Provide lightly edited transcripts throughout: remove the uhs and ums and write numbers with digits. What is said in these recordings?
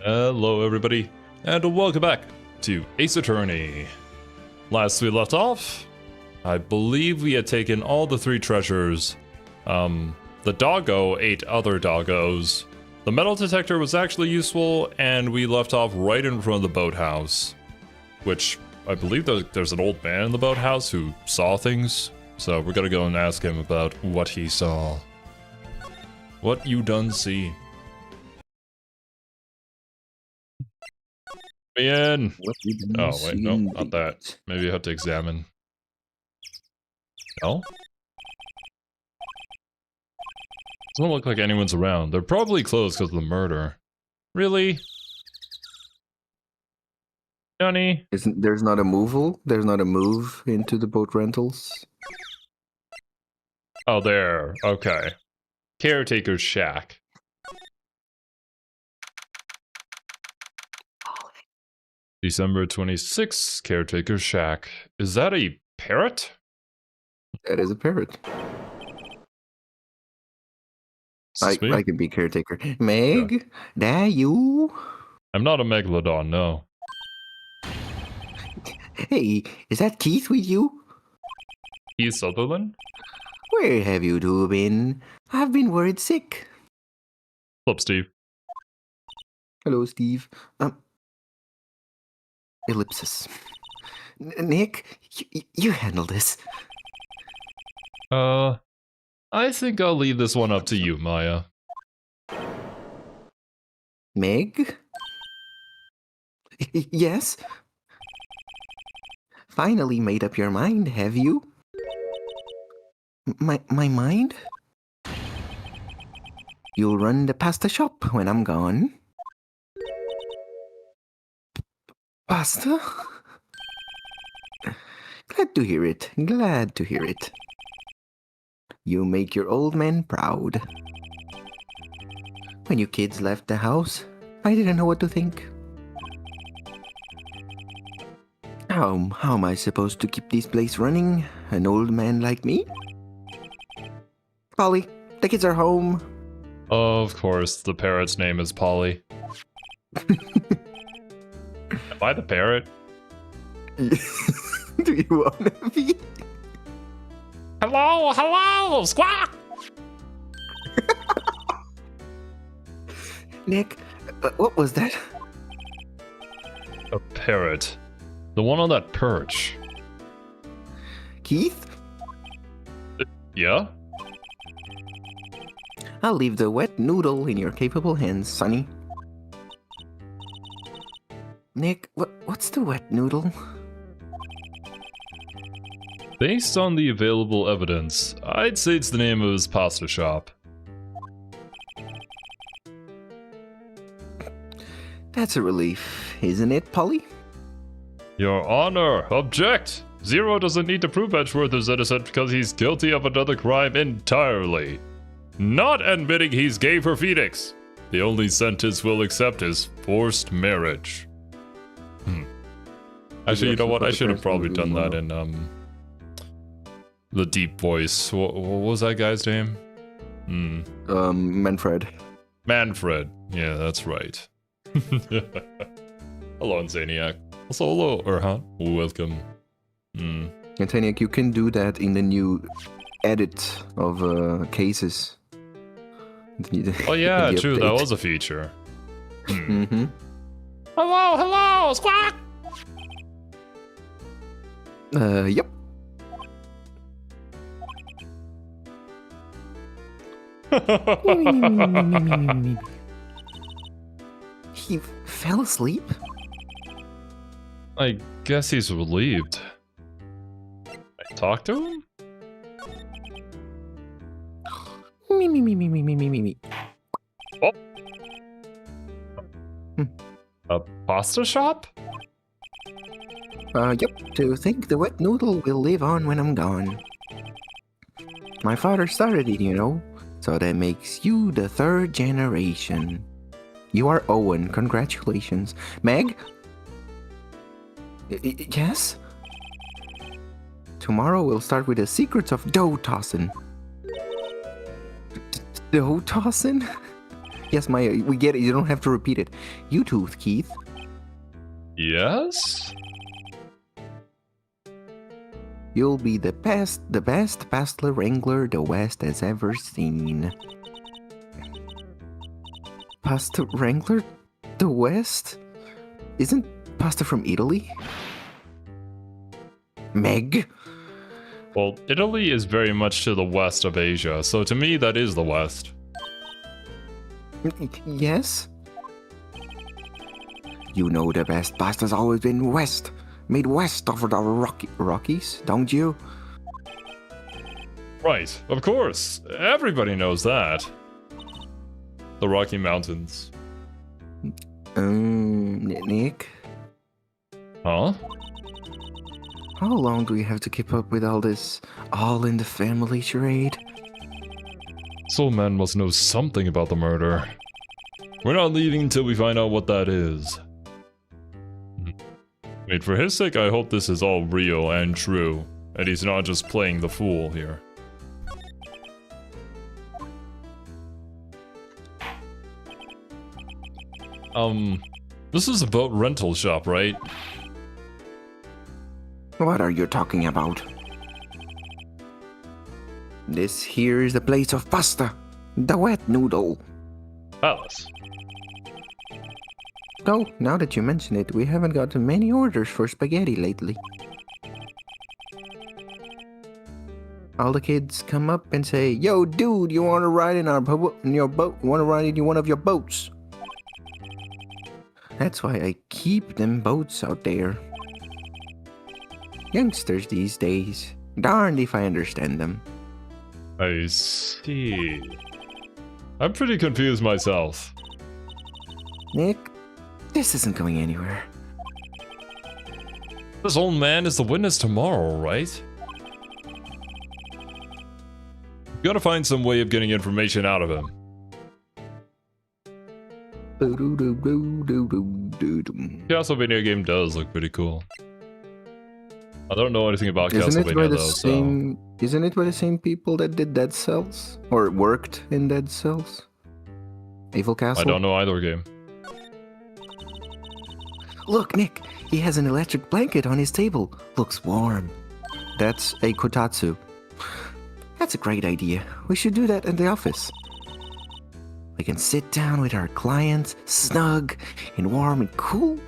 Hello everybody, and welcome back to Ace Attorney. Last we left off, I believe we had taken all the 3 treasures. The doggo ate other doggos. The metal detector was actually useful, and we left off right in front of the boathouse. Which, I believe there's an old man in the boathouse who saw things. So we're gonna go and ask him about what he saw. What you done see? Me in. Oh wait, no, not that. Maybe I have to examine. No? Doesn't look like anyone's around. They're probably closed because of the murder. Really? Johnny? There's not a move? There's not a move into the boat rentals? Oh, there. Okay. Caretaker's shack. December 26th, Caretaker's shack. Is that a parrot? That is a parrot. I can be caretaker. Meg, yeah. That you? I'm not a MacLeod, no. Hey, is that Keith with you? Keith Sutherland? Where have you two been? I've been worried sick. What's up, Steve? Hello, Steve. Ellipsis. Nick, you handle this. I think I'll leave this one up to you, Maya. Meg? Yes? Finally made up your mind, have you? My mind? You'll run the pasta shop when I'm gone. Pasta? Glad to hear it. Glad to hear it. You make your old man proud. When you kids left the house, I didn't know what to think. How am I supposed to keep this place running? An old man like me? Polly, the kids are home. Of course, the parrot's name is Polly. Am I the parrot? Do you want to be? Hello, hello, squawk! Nick, what was that? A parrot. The one on that perch. Keith? Yeah? I'll leave the wet noodle in your capable hands, Sonny. Nick, what's the wet noodle? Based on the available evidence, I'd say it's the name of his pasta shop. That's a relief, isn't it, Polly? Your Honor, object! Zero doesn't need to prove Edgeworth is innocent because he's guilty of another crime entirely. Not admitting he's gay for Phoenix. The only sentence we'll accept is forced marriage. Actually, you know what? I should have probably done that in, the deep voice. What was that guy's name? Manfred. Manfred. Yeah, that's right. Hello, Insaniac. Also, hello, Erhan. Welcome. Insaniac, you can do that in the new edit of cases. Oh yeah, true. That was a feature. Hello, hello, squawk! Yep. He fell asleep? I guess he's relieved. I talk to him? Me. Oh. A pasta shop? Yep, to think the wet noodle will live on when I'm gone. My father started it, you know, so that makes you the 3rd generation. You are Owen, congratulations. Meg? Yes? Tomorrow we'll start with the secrets of dough tossing. Dough tossing? Yes, Maya, we get it. You don't have to repeat it. You tooth, Keith. Yes? You'll be the best pasta wrangler the West has ever seen. Pasta wrangler? The West? Isn't pasta from Italy? Meg? Well, Italy is very much to the west of Asia, so to me that is the West. Yes? You know the best pasta's always been West. Made west of the Rockies, don't you? Right, of course. Everybody knows that. The Rocky Mountains. Nick? Huh? How long do we have to keep up with all this all in the family charade? Soul Man must know something about the murder. We're not leaving until we find out what that is. Wait, for his sake, I hope this is all real and true, and he's not just playing the fool here. This is a boat rental shop, right? What are you talking about? This here is the place of pasta. The wet noodle. Palace. Though, now that you mention it, we haven't gotten many orders for spaghetti lately. All the kids come up and say, "Yo, dude, you want to ride in your boat? You want to ride in one of your boats?" That's why I keep them boats out there. Youngsters these days, darned if I understand them. I see. I'm pretty confused myself. Nick, this isn't going anywhere. This old man is the witness tomorrow, right? We gotta find some way of getting information out of him. Isn't Castlevania game does look pretty cool. I don't know anything about it by Castlevania the though, same? Isn't it by the same people that did Dead Cells or worked in Dead Cells? Evil so Castle. I don't know either game. Look, Nick, he has an electric blanket on his table. Looks warm. That's a kotatsu. That's a great idea. We should do that in the office. We can sit down with our clients, snug and warm and cool,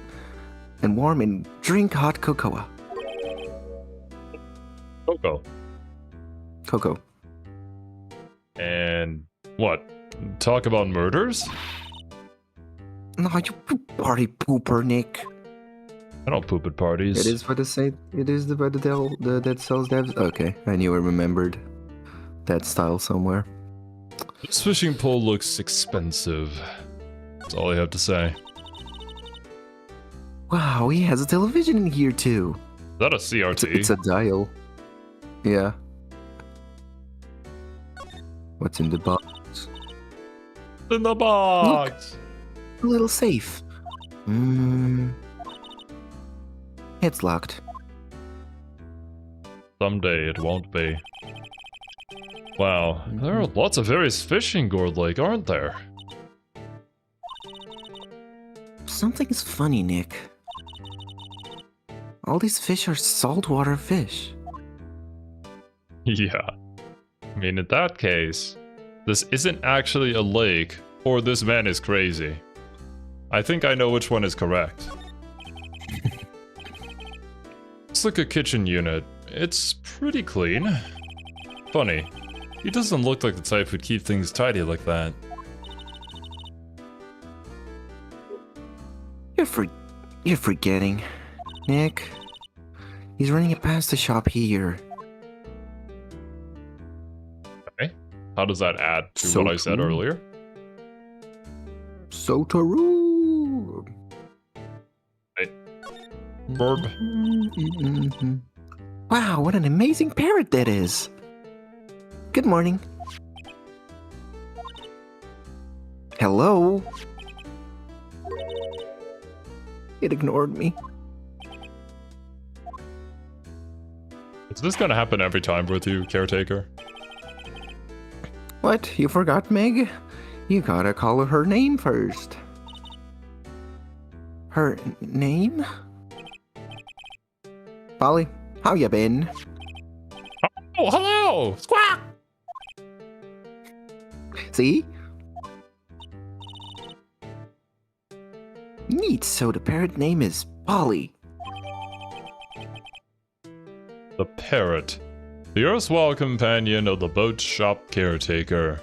and warm and drink hot cocoa. Cocoa. And what? Talk about murders? No, you party pooper, Nick. I don't poop at parties. It is for the same. It is the Dead Cells devs. Okay, I knew I remembered that style somewhere. This fishing pole looks expensive. That's all I have to say. Wow, he has a television in here too. Is that a CRT? It's a dial. Yeah. What's in the box? In the box! A little safe. It's locked. Someday it won't be. Wow, there are lots of various fish in Gourd Lake, aren't there? Something's funny, Nick. All these fish are saltwater fish. Yeah. I mean, in that case, this isn't actually a lake, or this man is crazy. I think I know which one is correct. It's like a kitchen unit. It's pretty clean. Funny. He doesn't look like the type who'd keep things tidy like that. You're forgetting. Nick. He's running a pasta shop here. Okay. How does that add to So what I said true. earlier? So true. Verb. Wow, what an amazing parrot that is. Good morning. Hello? It ignored me. Is this gonna happen every time with you, caretaker? What? You forgot, Meg? You gotta call her name first. Her name? Polly, how you been? Oh, hello! Squawk! See? Neat, so the parrot name is Polly. The parrot, the erstwhile companion of the boat shop caretaker,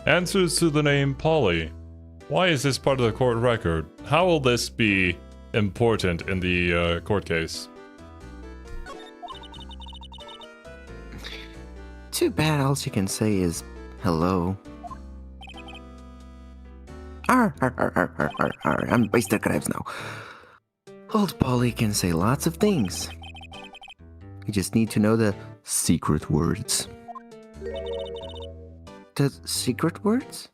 answers to the name Polly. Why is this part of the court record? How will this be important in the court case? Too bad all she can say is hello. Arr, arr, arr, arr, arr, arr, arr. I'm Mr. Krabs now. Old Polly can say lots of things. You just need to know the secret words. The secret words?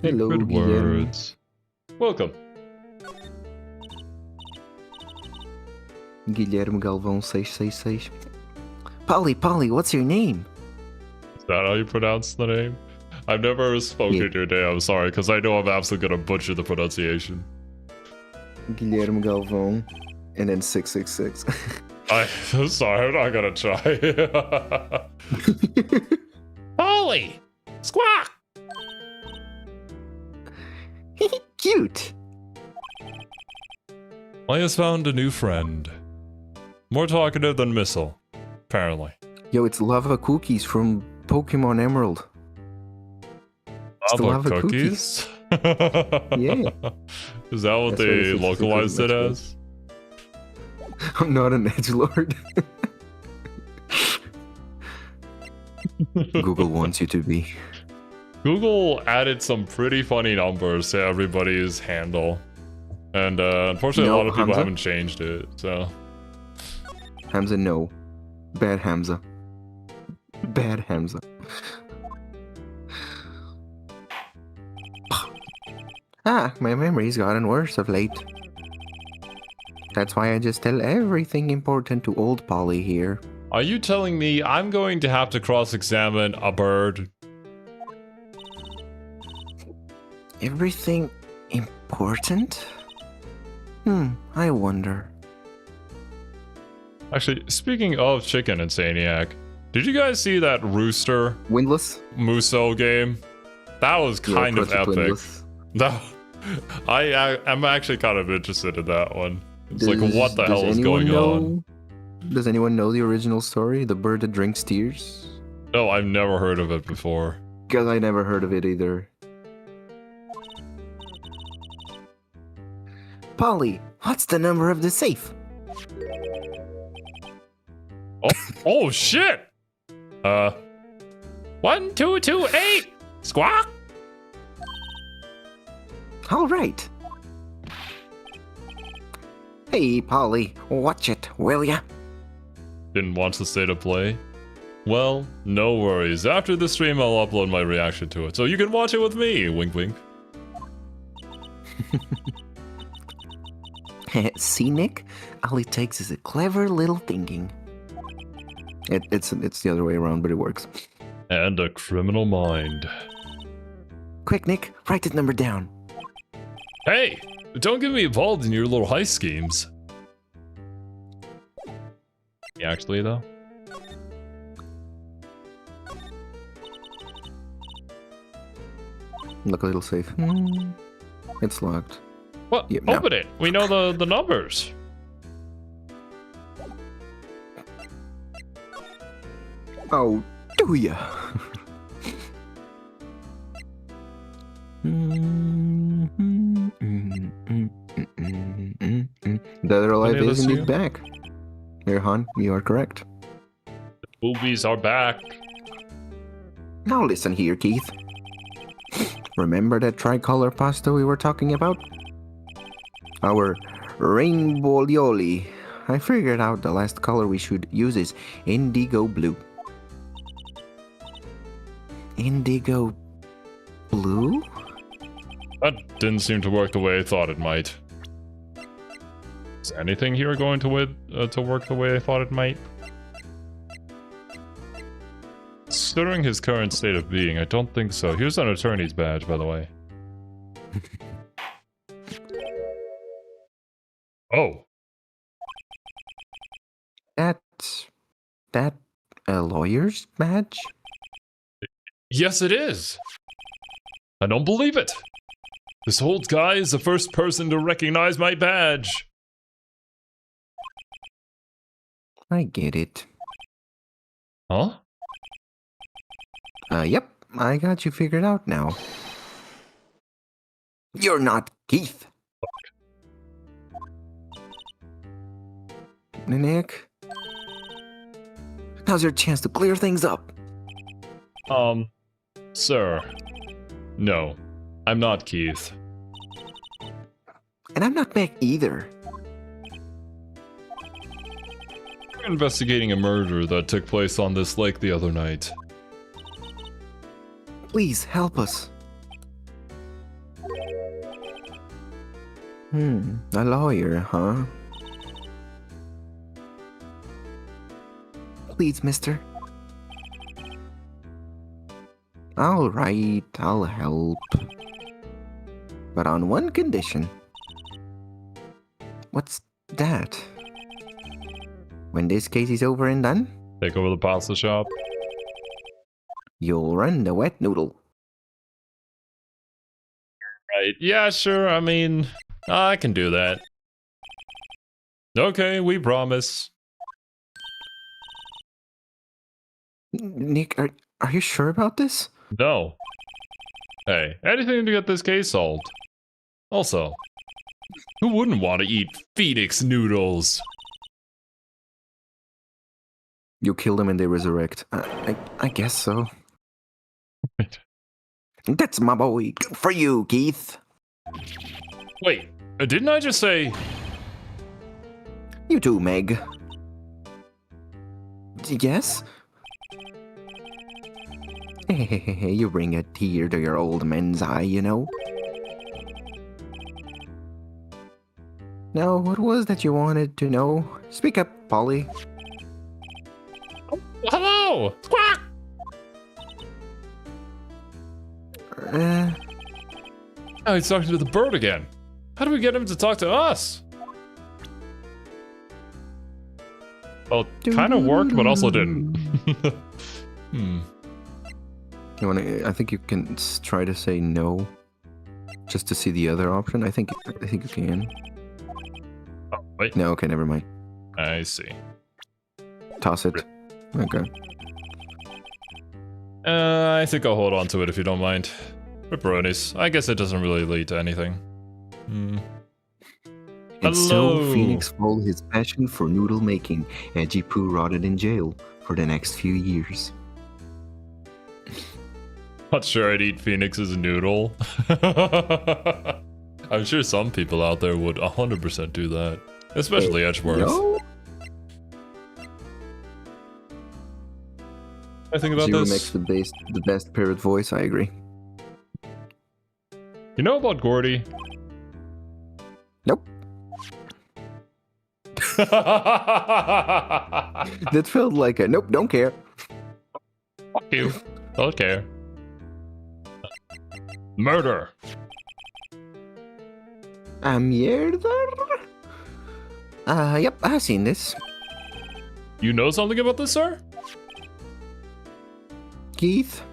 Hello, Secret Guillermo. words. Welcome. Guillermo Galvão 666. Polly, what's your name? Is that how you pronounce the name? I've never spoken your name, I'm sorry, because I know I'm absolutely gonna butcher the pronunciation. Guillermo Galvão, and then 666. I'm sorry, I'm not gonna try. Polly! Squawk! Cute. Polly has found a new friend. More talkative than Missile, apparently. Yo, it's lava cookies from Pokemon Emerald. It's the Lava lava cookies? Yeah. Is that what That's what they it's localized it pretty much as? I'm not an edgelord. Google wants you to be. Google added some pretty funny numbers to everybody's handle. And unfortunately, a No, lot of people Hamza? haven't changed it, so. Hamza, no. Bad Hamza. Bad Hamza. Ah, my memory's gotten worse of late. That's why I just tell everything important to old Polly here. Are you telling me I'm going to have to cross-examine a bird? Everything important? I wonder. Actually, speaking of Chicken Insaniac, did you guys see that Rooster Windless? Muso game? That was kind of Project epic. Windless. No, I'm actually kind of interested in that one. It's like, Does- what the hell does is anyone going on? know- Does anyone know the original story? The bird that drinks tears? No, I've never heard of it before. Because I never heard of it either. Polly, what's the number of the safe? Oh shit! 1228! Squawk! All right. Hey, Polly, watch it, will ya? Didn't want to stay to play? Well, no worries. After the stream, I'll upload my reaction to it, so you can watch it with me. Wink, wink. See, Nick? All it takes is a clever little thinking. It's the other way around, but it works. And a criminal mind. Quick, Nick, write that number down. Hey, don't get me involved in your little heist schemes. Actually, though. Look a little safe. It's locked. Well, Yeah, no. open it. We know the numbers. Oh, do ya? The other life Any of is this indeed you? back. Here, Han, you are correct. Boobies are back. Now listen here, Keith. Remember that tricolor pasta we were talking about? Our rainbow lioli. I figured out the last color we should use is indigo blue. Indigo blue? That didn't seem to work the way I thought it might. Is anything here going to work the way I thought it might? considering his current state of being, I don't think so. Here's an attorney's badge, by the way. Oh. That a lawyer's badge? Yes, it is. I don't believe it. This old guy is the first person to recognize my badge. I get it. Huh? Yep, I got you figured out now. You're not Keith. Nick, now's your chance to clear things up. Sir. No, I'm not Keith. And I'm not Mac either. We're investigating a murder that took place on this lake the other night. Please help us. A lawyer, huh? Please, mister. All right, I'll help. But on one condition. What's that? When this case is over and done, Take over the pasta shop. you'll run the wet noodle. Right, yeah, sure, I mean, I can do that. Okay, we promise. Nick, are you sure about this? No. Hey, anything to get this case solved. Also, who wouldn't want to eat Phoenix noodles? You kill them and they resurrect. I guess so. That's my boy. Good for you, Keith. Wait, didn't I just say... You too, Meg. Yes? Hey, you bring a tear to your old man's eye, you know? Now, what was that you wanted to know? Speak up, Polly. Hello! Squawk! Oh, he's talking to the bird again. How do we get him to talk to us? Well, kind of worked, but also didn't. You wanna? I think you can try to say no, just to see the other option. I think you can. Oh, wait. No, okay, never mind. I see. Toss it. Okay. I think I'll hold on to it if you don't mind. Pepperonis. I guess it doesn't really lead to anything. And so Hello. Phoenix followed his passion for noodle making, and Jipu rotted in jail for the next few years. Not sure I'd eat Phoenix's noodle. I'm sure some people out there would 100% do that. Especially Edgeworth. No? I think about Zero this. makes the best parrot voice, I agree. You know about Gordy? Nope. That felt like a nope, don't care. Fuck you. Don't care. Murder. Mierda? Yep, I've seen this. You know something about this, sir? Keith?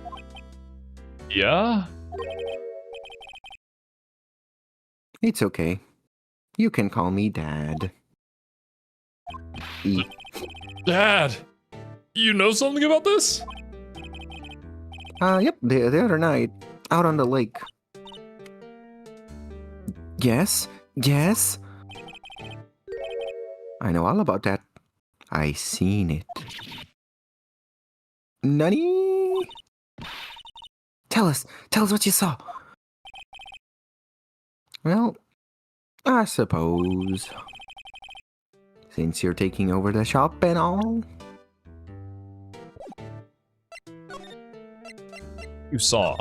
Yeah? It's okay. You can call me Dad. E. Dad! You know something about this? Yep, the other night, out on the lake. Yes? Yes? I know all about that. I seen it. Nani? Tell us what you saw. Well, I suppose. Since you're taking over the shop and all. You saw.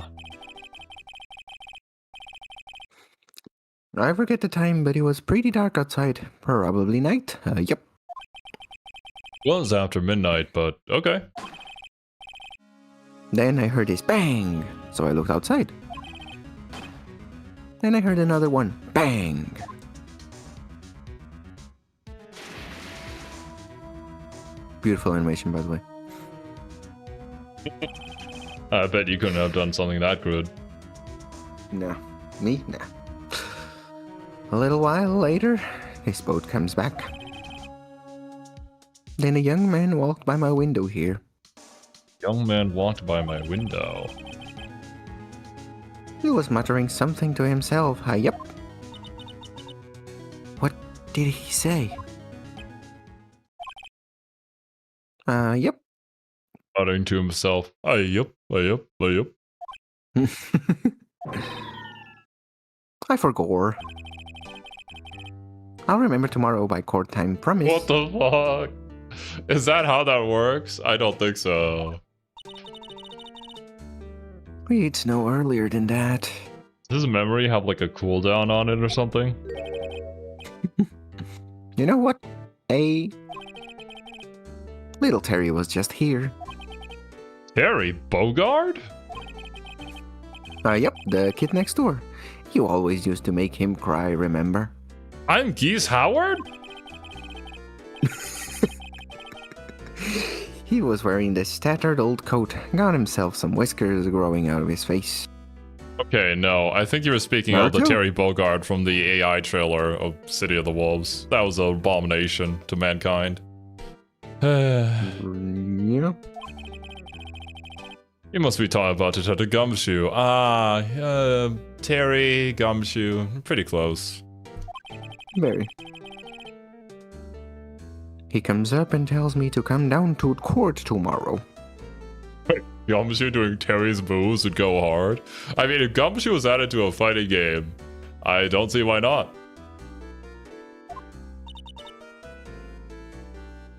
I forget the time, but it was pretty dark outside. Probably night. Yep. Well, it's after midnight, but okay. Then I heard this bang, so I looked outside. Then I heard another one, bang. Beautiful animation, by the way. I bet you couldn't have done something that good. No. Me? Nah. A little while later, this boat comes back. Then a young man walked by my window here. Young man walked by my window. He was muttering something to himself high up. What did he say? Yep. Muttering to himself, yup. I forgot. I'll remember tomorrow by court time, promise. What the fuck? Is that how that works? I don't think so. It's no earlier than that. Does his memory have like a cooldown on it or something? You know what? Little Terry was just here. Terry Bogard? Yep, the kid next door. You always used to make him cry, remember? I'm Geese Howard? He was wearing this tattered old coat, got himself some whiskers growing out of his face. Okay, no, I think you were speaking of the Terry Bogard from the AI trailer of City of the Wolves. That was an abomination to mankind. Yeah. You must be talking about Detective Gumshoe. Terry, Gumshoe, pretty close. Very. He comes up and tells me to come down to court tomorrow. Gumshoe doing Terry's moves would go hard. I mean, if Gumshoe was added to a fighting game, I don't see why not.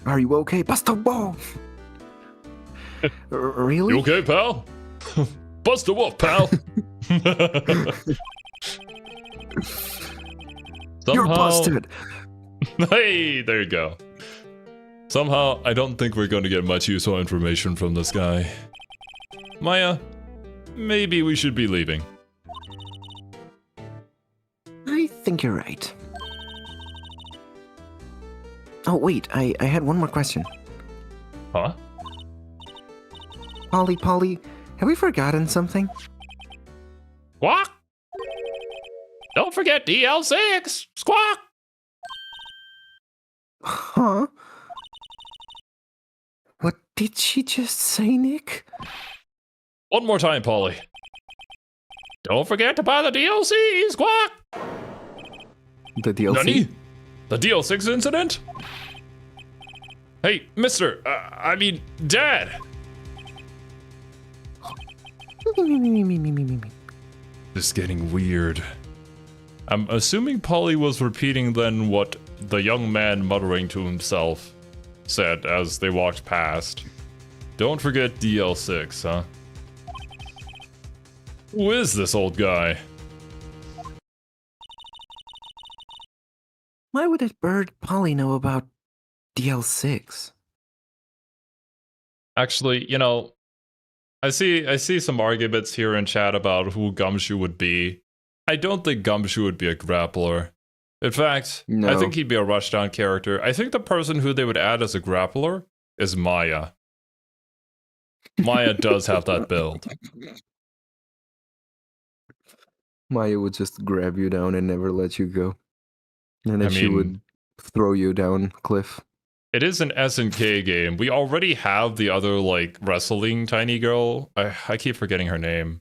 Are you okay, Buster Wolf? Really? You okay, pal? Bust the wolf, pal! You're busted! Hey, there you go. Somehow, I don't think we're going to get much useful information from this guy. Maya, maybe we should be leaving. I think you're right. Oh, wait, I had one more question. Huh? Polly, have we forgotten something? Squawk! Don't forget DL6! Squawk! Huh? What did she just say, Nick? One more time, Polly. Don't forget to buy the DLC, Squawk! The DLC? Nani? The DL6 incident? Hey, mister, I mean, Dad! This is getting weird. I'm assuming Polly was repeating then what the young man muttering to himself said as they walked past. Don't forget DL6, huh? Who is this old guy? Why would that bird Polly know about DL6? Actually, you know, I see some arguments here in chat about who Gumshoe would be. I don't think Gumshoe would be a grappler. In fact, No. I think he'd be a rushdown character. I think the person who they would add as a grappler is Maya. Maya does have that build. Maya would just grab you down and never let you go. And then I she mean- would throw you down cliff. It is an SNK game. We already have the other, like, wrestling tiny girl. I keep forgetting her name.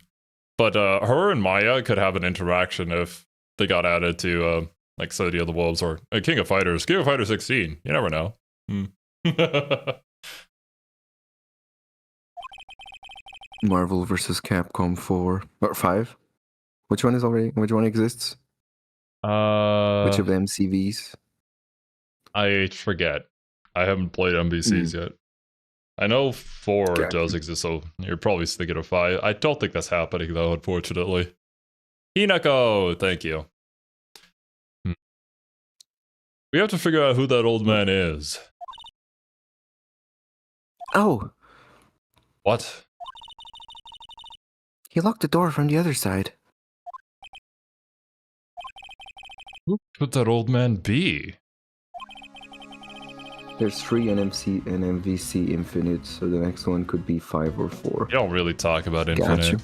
But her and Maya could have an interaction if they got added to, like, City of the Wolves or King of Fighters. King of Fighters 16. You never know. Marvel vs. Capcom 4 or 5. Which one exists? Which of the MCVs? I forget. I haven't played MVCs yet. I know 4 Gotcha. does exist, so you're probably thinking of 5. I don't think that's happening, though, unfortunately. Hinako, thank you. We have to figure out who that old man is. Oh, What? He locked the door from the other side. Who could that old man be? There's 3 NMC and MVC Infinite, so the next one could be 5 or 4. You don't really talk about Infinite.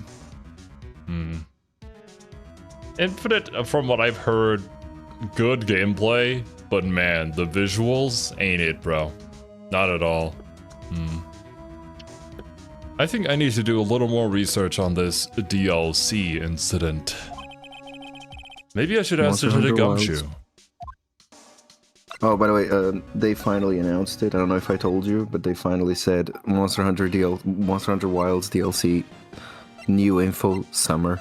Gotcha. Infinite, from what I've heard, good gameplay, but man, the visuals ain't it, bro. Not at all. I think I need to do a little more research on this DLC incident. Maybe I should ask Monster it to the Hunter Gumshoe. Wilds. Oh, by the way, they finally announced it. I don't know if I told you, but they finally said Monster Hunter Wilds DLC, new info, summer.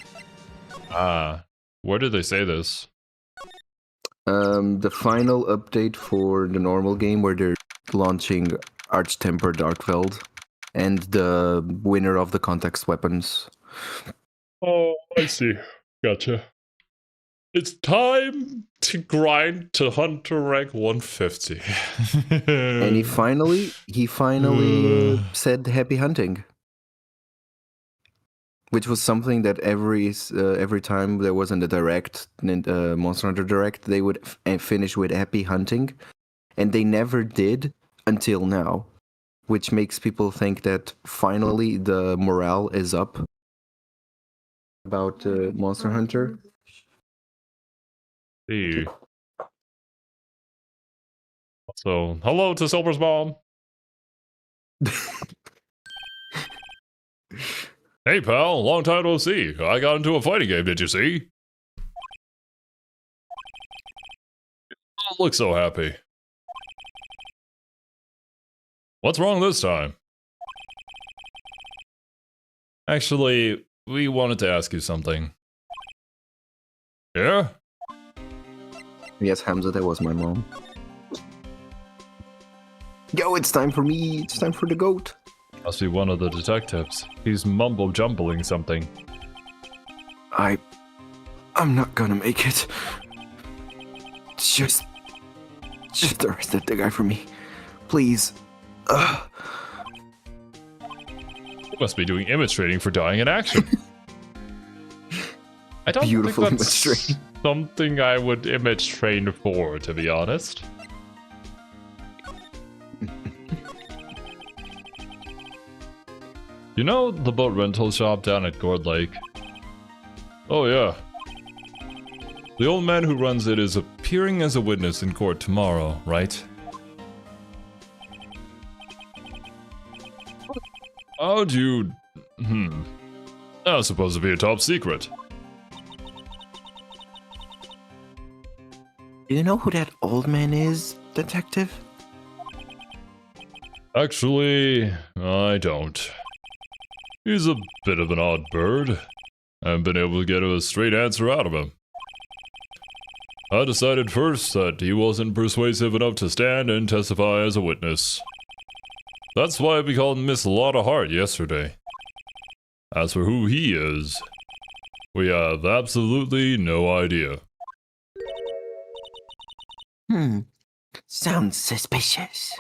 Where did they say this? The final update for the normal game where they're launching Arch-Tempered Darkveld and the winner of the context weapons. Oh, I see. Gotcha. It's time to grind to Hunter rank 150. And he finally said happy hunting. Which was something that every time there wasn't a direct, Monster Hunter Direct, they would finish with happy hunting. And they never did until now. Which makes people think that finally the morale is up about Monster Hunter. See. So, hello to Silver's mom. Hey pal, long time no see. I got into a fighting game, did you see? You don't look so happy. What's wrong this time? Actually, we wanted to ask you something. Yeah? Yes, Hamza, that was my mom. Yo, it's time for me. It's time for the goat. Must be one of the detectives. He's mumble-jumbling something. I'm not gonna make it. Just arrest the guy for me. Please. You must be doing image trading for dying in action. I don't Beautiful think that's image trading. something I would image train for, to be honest. You know the boat rental shop down at Gourd Lake? Oh yeah. The old man who runs it is appearing as a witness in court tomorrow, right? How'd you... That was supposed to be a top secret. Do you know who that old man is, detective? Actually, I don't. He's a bit of an odd bird. I haven't been able to get a straight answer out of him. I decided first that he wasn't persuasive enough to stand and testify as a witness. That's why we called Miss Lotta Hart yesterday. As for who he is, we have absolutely no idea. Sounds suspicious.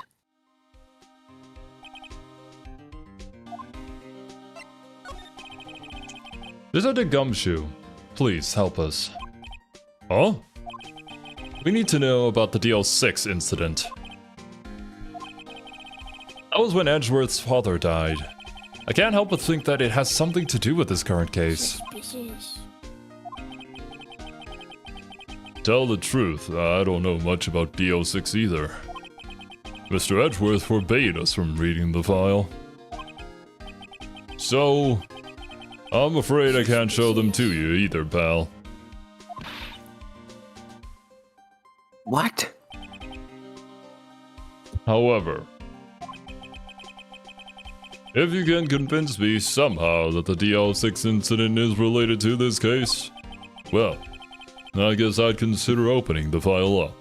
Detective Gumshoe, please help us. Huh? We need to know about the DL6 incident. That was when Edgeworth's father died. I can't help but think that it has something to do with this current case. Suspicious. Tell the truth, I don't know much about DL6 either. Mr. Edgeworth forbade us from reading the file. So, I'm afraid I can't show them to you either, pal. What? However, if you can convince me somehow that the DL6 incident is related to this case, well, I guess I'd consider opening the file up.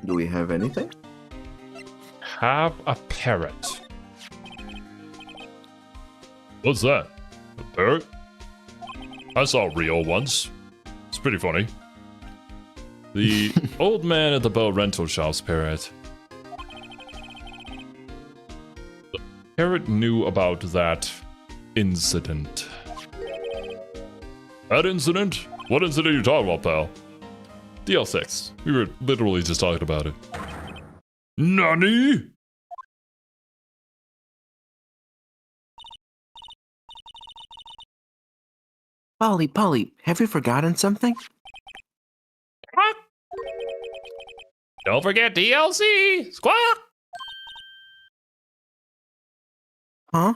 Do we have anything? Have a parrot. What's that? A parrot? I saw Rio once. It's pretty funny. The old man at the boat rental shop's parrot. Carrot knew about that incident. That incident? What incident are you talking about, pal? DL6. We were literally just talking about it. Nani? Polly, have you forgotten something? Don't forget DLC! Squawk! Huh?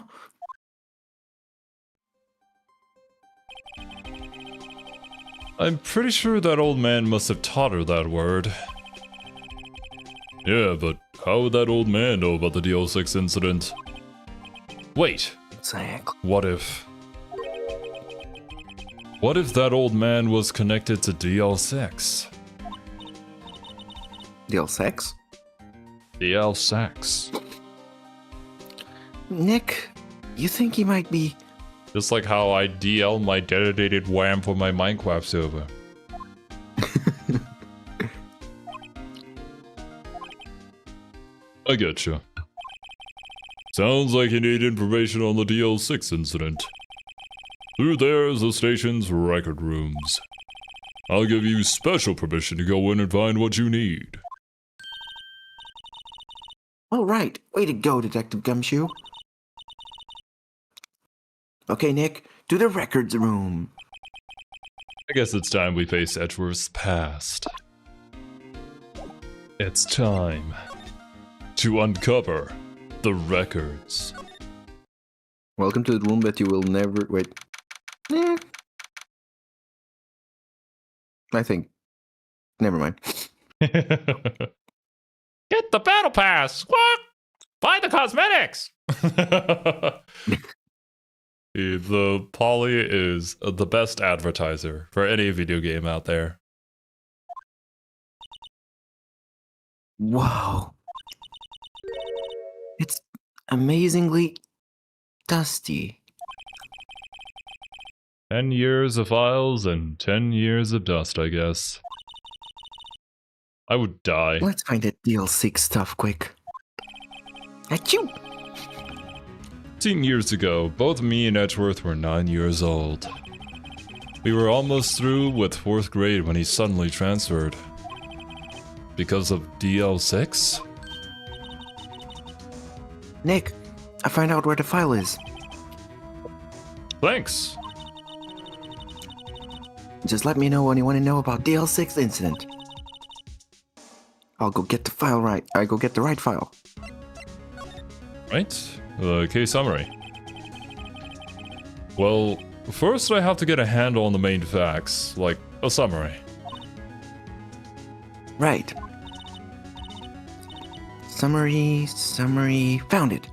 I'm pretty sure that old man must have taught her that word. Yeah, but how would that old man know about the DL6 incident? Wait, Exactly. what if... What if that old man was connected to DL6? DL6? DL6. Nick, you think he might be... Just like how I DL my dedicated WAM for my Minecraft server. I getcha. Sounds like you need information on the DL6 incident. Through there is the station's record rooms. I'll give you special permission to go in and find what you need. All right, way to go, Detective Gumshoe. Okay, Nick, to the records room. I guess it's time we face Edgeworth's past. It's time to uncover the records. Welcome to the room that you will never... Wait. I think... Never mind. Get the battle pass! Squawk! Buy the cosmetics! The Polly is the best advertiser for any video game out there. Wow. It's amazingly dusty. 10 years of files and 10 years of dust, I guess. I would die. Let's find that DL6 stuff quick. Achoo! 15 years ago, both me and Edgeworth were 9 years old. We were almost through with 4th grade when he suddenly transferred. Because of DL6? Nick, I found out where the file is. Thanks. Just let me know when you want to know about DL6 incident. I'll go get the file right. I go get the right file. Right? The case summary. Well, first I have to get a handle on the main facts, like a summary. Right. Summary, found it.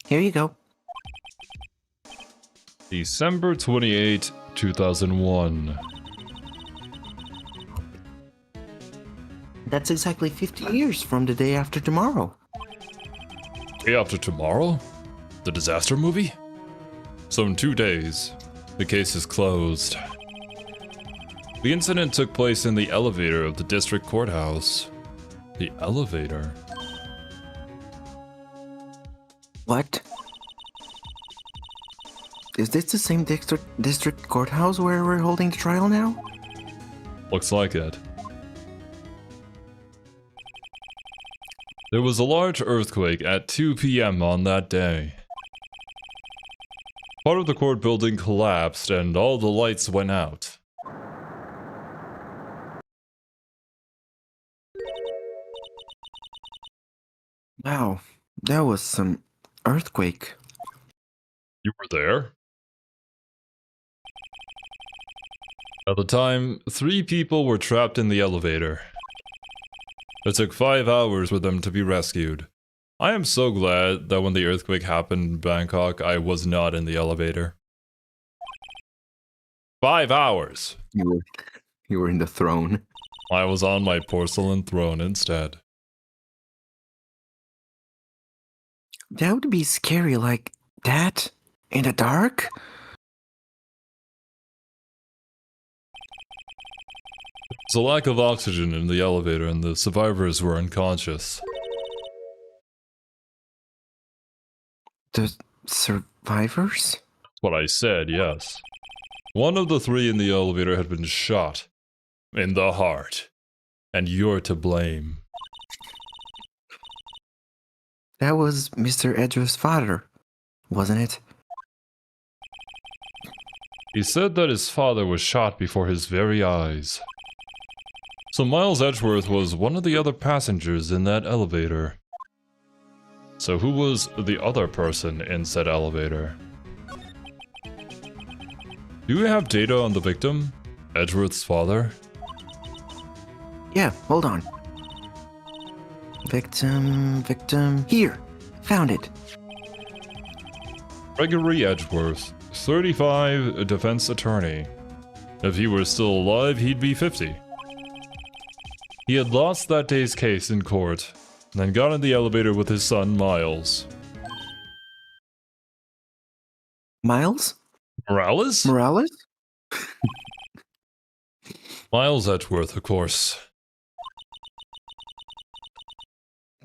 Here you go. December 28, 2001. That's exactly 50 years from the day after tomorrow. Day after tomorrow? The disaster movie? So in 2 days, the case is closed. The incident took place in the elevator of the district courthouse. The elevator? What? Is this the same district courthouse where we're holding the trial now? Looks like it. There was a large earthquake at 2 p.m. on that day. Part of the court building collapsed and all the lights went out. Wow, that was some earthquake. You were there? At the time, 3 people were trapped in the elevator. It took 5 hours for them to be rescued. I am so glad that when the earthquake happened in Bangkok, I was not in the elevator. 5 hours! You were in the throne. I was on my porcelain throne instead. That would be scary like that? In the dark? There's a lack of oxygen in the elevator and the survivors were unconscious. The survivors? That's what I said, yes. One of the three in the elevator had been shot in the heart, and you're to blame. That was Mr. Edgeworth's father, wasn't it? He said that his father was shot before his very eyes. So Miles Edgeworth was one of the other passengers in that elevator. So who was the other person in said elevator? Do we have data on the victim? Edgeworth's father? Yeah, hold on. Victim. Here! Found it! Gregory Edgeworth, 35, a defense attorney. If he were still alive, he'd be 50. He had lost that day's case in court, then got in the elevator with his son, Miles. Miles? Morales? Morales? Miles Edgeworth, of course.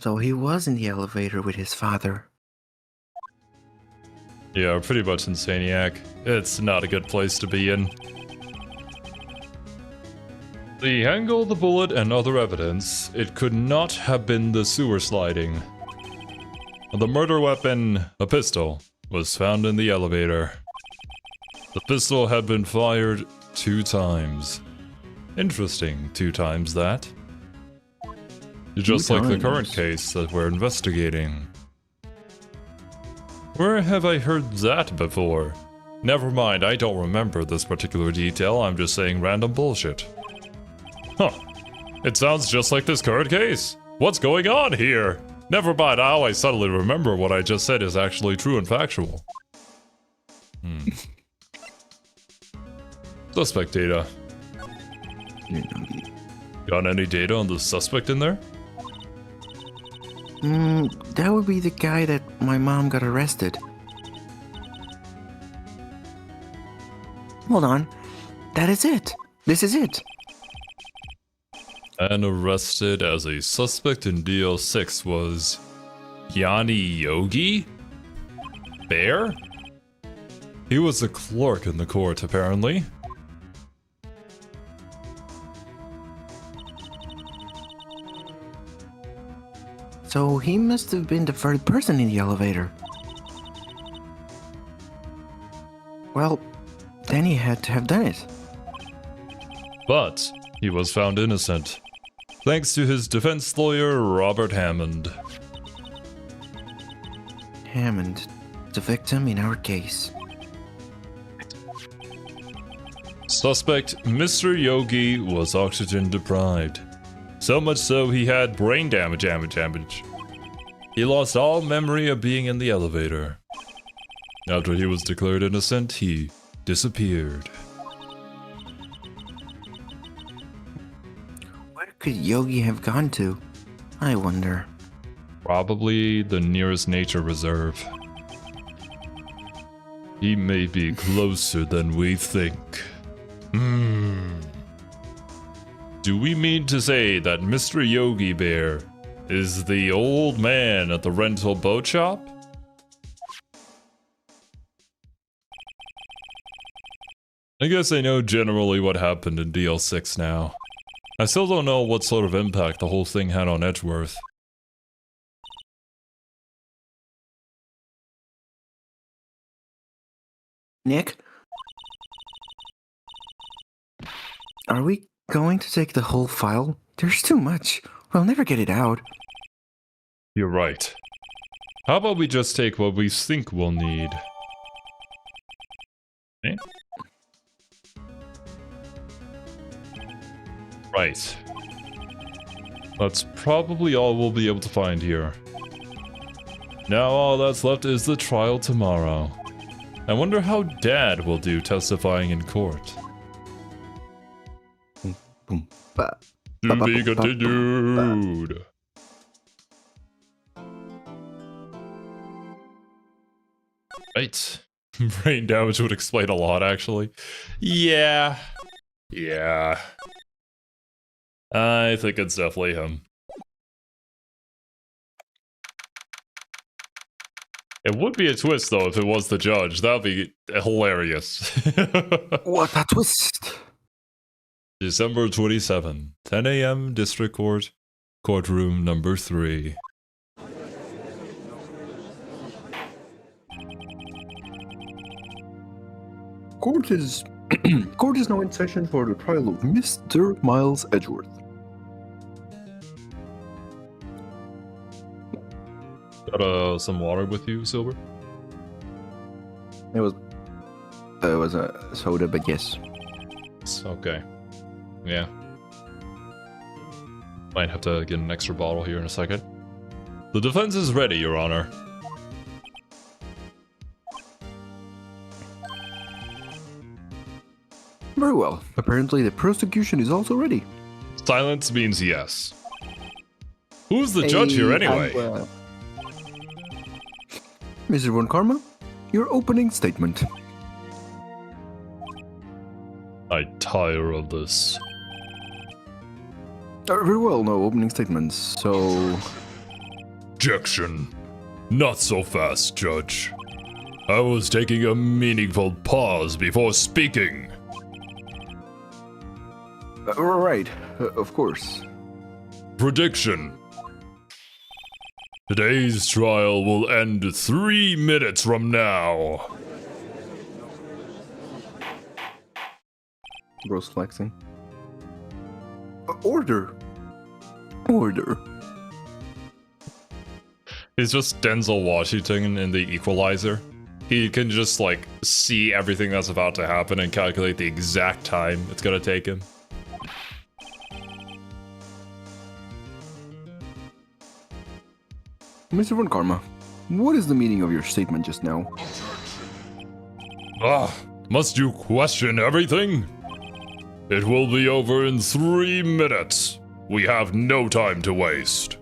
So he was in the elevator with his father. Yeah, pretty much Insaniac. It's not a good place to be in. The angle of the bullet and other evidence, it could not have been the sewer sliding. The murder weapon, a pistol, was found in the elevator. The pistol had been fired 2 times. Interesting, 2 times that. Just like the current case that we're investigating. Where have I heard that before? Never mind, I don't remember this particular detail, I'm just saying random bullshit. Huh. It sounds just like this current case. What's going on here? Never mind how I suddenly remember what I just said is actually true and factual. Suspect data. Got any data on the suspect in there? That would be the guy that my mom got arrested. Hold on. That is it. This is it. And arrested as a suspect in DL6 was Yanni Yogi? Bear? He was a clerk in the court, apparently. So he must have been the third person in the elevator. Well, then he had to have done it. But he was found innocent, thanks to his defense lawyer, Robert Hammond. Hammond, the victim in our case. Suspect Mr. Yogi was oxygen deprived. So much so he had brain damage. He lost all memory of being in the elevator. After he was declared innocent, he disappeared. Where could Yogi have gone to? I wonder. Probably the nearest nature reserve. He may be closer than we think. Do we mean to say that Mr. Yogi Bear is the old man at the rental boat shop? I guess I know generally what happened in DL6 now. I still don't know what sort of impact the whole thing had on Edgeworth. Nick? Are we going to take the whole file? There's too much. We'll never get it out. You're right. How about we just take what we think we'll need? Eh? Right. That's probably all we'll be able to find here. Now all that's left is the trial tomorrow. I wonder how Dad will do testifying in court. To be continued. Right. Brain damage would explain a lot, actually. Yeah. I think it's definitely him. It would be a twist, though, if it was the judge. That would be hilarious. What a twist! December 27, 10 a.m. District Court, courtroom number 3. Court is now in session for the trial of Mr. Miles Edgeworth. Got some water with you, Silver? It was a soda, but yes. It's okay. Yeah. Might have to get an extra bottle here in a second. The defense is ready, Your Honor. Very well. Apparently the prosecution is also ready. Silence means yes. Who's the judge here anyway? Mr. Von Karma, your opening statement. I tire of this. Very well, no opening statements, so... Objection. Not so fast, Judge. I was taking a meaningful pause before speaking. Right, of course. Prediction. Today's trial will end 3 minutes from now. Gross flexing. Order. Order. It's just Denzel Washington in The Equalizer. He can just, like, see everything that's about to happen and calculate the exact time it's gonna take him. Mr. Von Karma, what is the meaning of your statement just now? Must you question everything? It will be over in 3 minutes. We have no time to waste.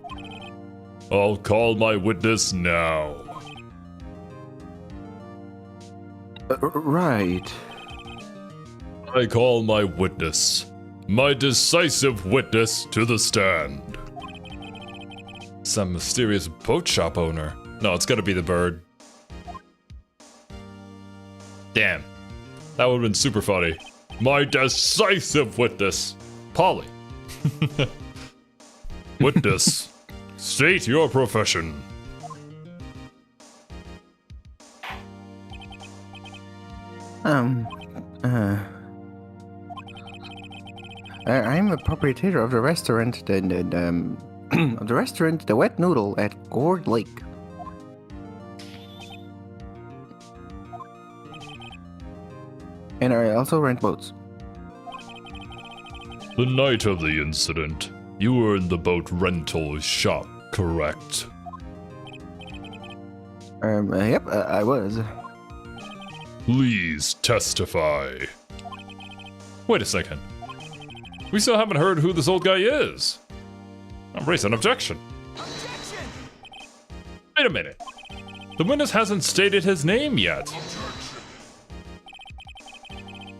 I'll call my witness now. Right. I call my witness, my decisive witness, to the stand. Some mysterious boat shop owner. No, it's gotta be the bird. Damn. That would've been super funny. My decisive witness, Polly. Witness, state your profession. I'm a proprietor of the restaurant, of the restaurant, The Wet Noodle at Gourd Lake. And I also rent boats. The night of the incident, you were in the boat rental shop, correct? Yep, I was. Please testify. Wait a second. We still haven't heard who this old guy is. I'm raising an objection. Objection! Wait a minute. The witness hasn't stated his name yet.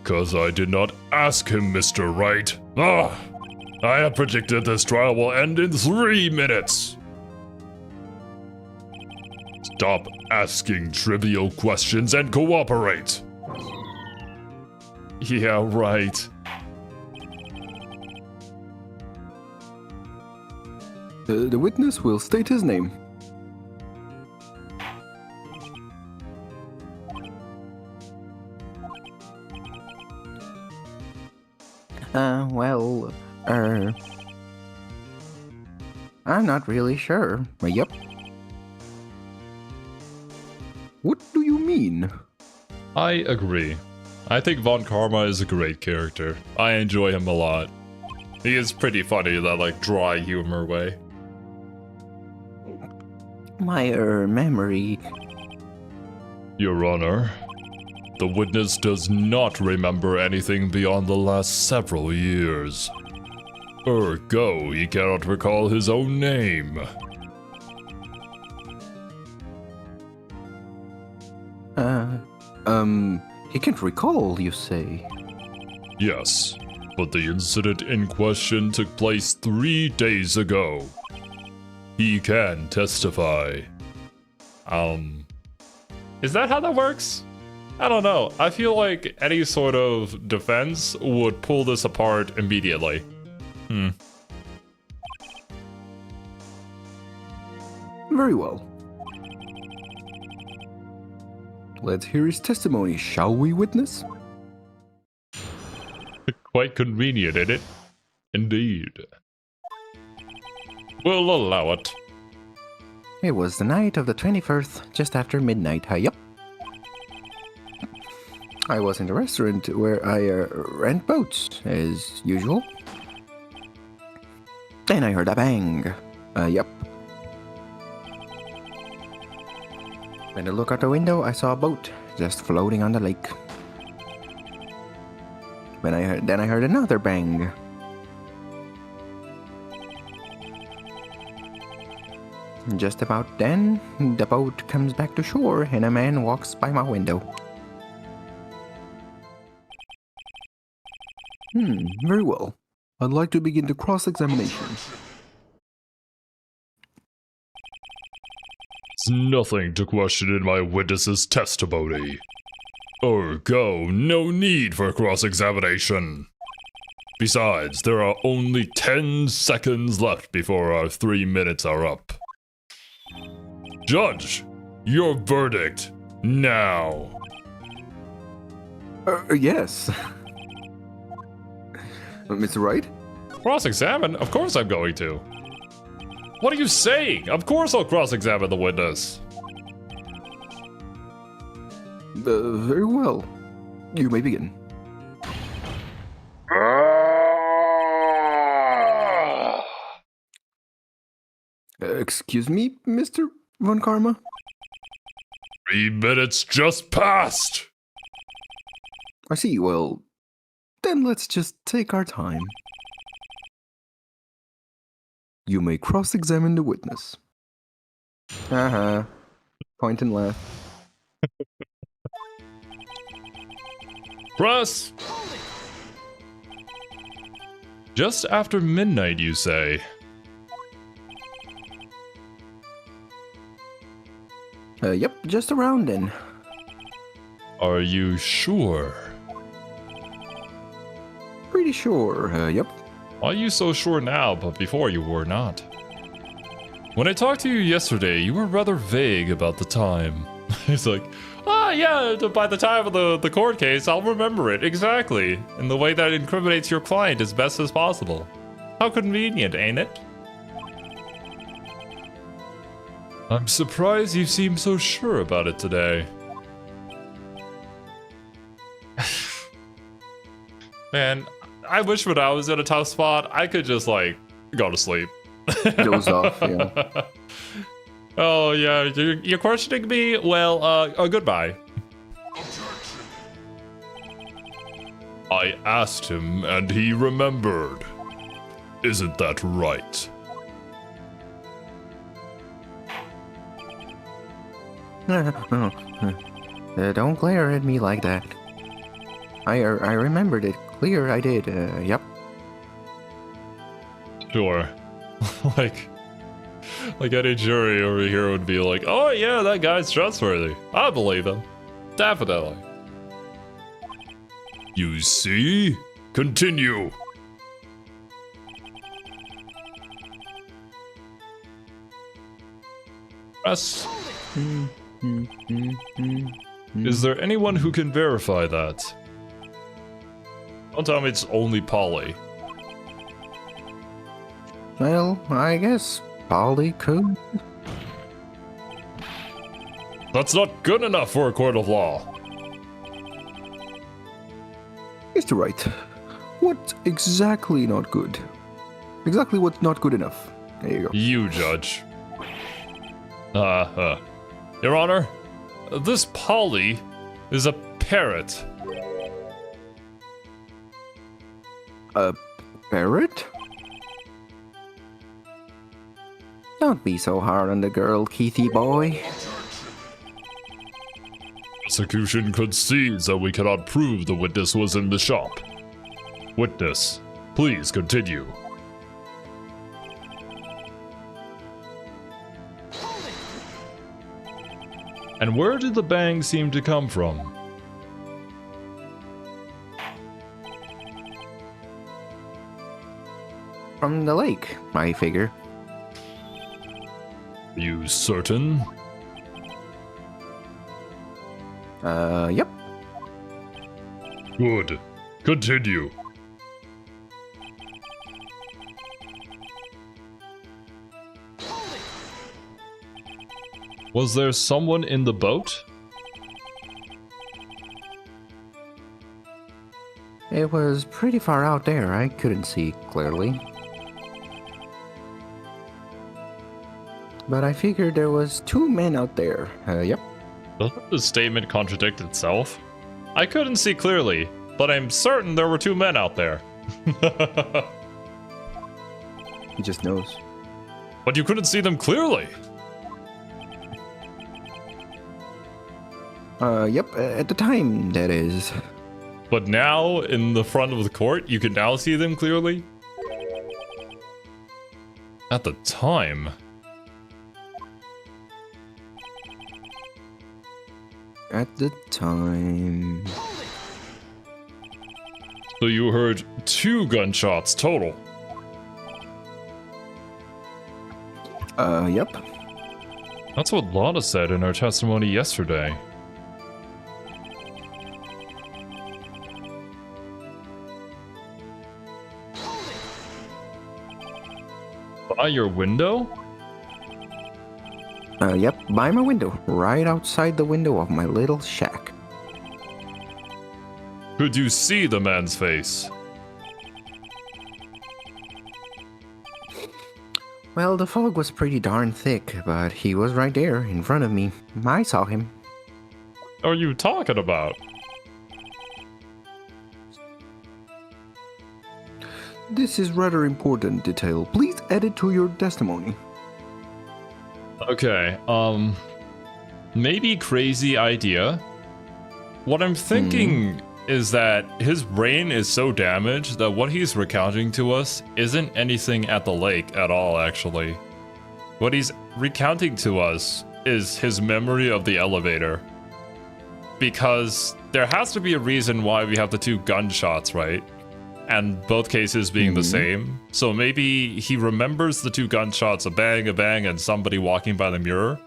'Cause I did not ask him, Mr. Wright. I have predicted this trial will end in 3 minutes. Stop asking trivial questions and cooperate. Yeah, right. The witness will state his name. I'm not really sure, but yep. What do you mean? I agree. I think Von Karma is a great character. I enjoy him a lot. He is pretty funny in that, like, dry humor way. My, memory... Your Honor, the witness does not remember anything beyond the last several years. Ergo, he cannot recall his own name. He can't recall, you say? Yes, but the incident in question took place 3 days ago. He can testify. Is that how that works? I don't know. I feel like any sort of defense would pull this apart immediately. Very well. Let's hear his testimony, shall we, witness? Quite convenient, isn't it? Indeed. We'll allow it. It was the night of the 21st, just after midnight, yup. I was in the restaurant where I rent boats, as usual. Then I heard a bang. Yup. When I looked out the window, I saw a boat just floating on the lake. Then I heard another bang. Just about then, the boat comes back to shore and a man walks by my window. Very well. I'd like to begin the cross-examination. It's nothing to question in my witness's testimony. Ergo, no need for cross-examination. Besides, there are only 10 seconds left before our 3 minutes are up. Judge, your verdict, now. Yes. Mr. Wright? Cross-examine? Of course I'm going to. What are you saying? Of course I'll cross-examine the witness. Very well. You may begin. Excuse me, Mr. Von Karma? 3 minutes just passed. I see, well, then let's just take our time. You may cross-examine the witness. Point and laugh. Press! Just after midnight, you say? Yep, just around then. Are you sure? Pretty sure, yep. Why are you so sure now, but before you were not? When I talked to you yesterday, you were rather vague about the time. It's like, yeah, by the time of the court case, I'll remember it, exactly. In the way that incriminates your client as best as possible. How convenient, ain't it? I'm surprised you seem so sure about it today. Man, I wish when I was in a tough spot, I could just, like, go to sleep. Doze off, yeah. Oh, yeah, you're questioning me? Well, goodbye. I asked him, and he remembered. Isn't that right? Don't glare at me like that. I remembered it clear, I did, yep. Sure. like any jury over here would be like, oh yeah, that guy's trustworthy. I believe him. Definitely. You see? Continue. Press. Is there anyone who can verify that? Don't tell me it's only Polly. Well, I guess Polly could. That's not good enough for a court of law. Mr. Wright, what exactly not good? Exactly what's not good enough? There you go. You judge. Your Honor, this Polly is a parrot. A parrot? Don't be so hard on the girl, Keithy boy. Prosecution concedes that we cannot prove the witness was in the shop. Witness, please continue. And where did the bang seem to come from? From the lake, I figure. You certain? Yep. Good. Continue. Was there someone in the boat? It was pretty far out there. I couldn't see clearly. But I figured there was 2 men out there. Yep. Doesn't the statement contradict itself? I couldn't see clearly, but I'm certain there were 2 men out there. He just knows. But you couldn't see them clearly. Yep, at the time, that is. But now, in the front of the court, you can now see them clearly? At the time? At the time. So you heard 2 gunshots total? Yep. That's what Lana said in her testimony yesterday. By your window? Yep, by my window. Right outside the window of my little shack. Could you see the man's face? Well, the fog was pretty darn thick, but he was right there, in front of me. I saw him. What are you talking about? This is rather important detail. Please add it to your testimony. Okay, maybe crazy idea. What I'm thinking is that his brain is so damaged that what he's recounting to us isn't anything at the lake at all, actually. What he's recounting to us is his memory of the elevator. Because there has to be a reason why we have the 2 gunshots, right? And both cases being the same. So maybe he remembers the 2 gunshots, a bang, and somebody walking by the mirror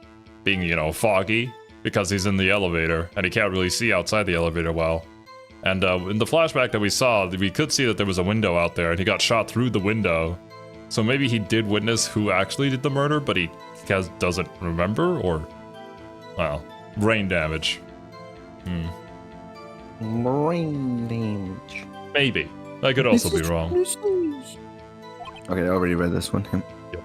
being, you know, foggy because he's in the elevator and he can't really see outside the elevator well. And in the flashback that we saw, we could see that there was a window out there and he got shot through the window. So maybe he did witness who actually did the murder, but he doesn't remember, or, well, brain damage. Brain damage. Maybe. I could also be wrong. Okay, I already read this one. Yep.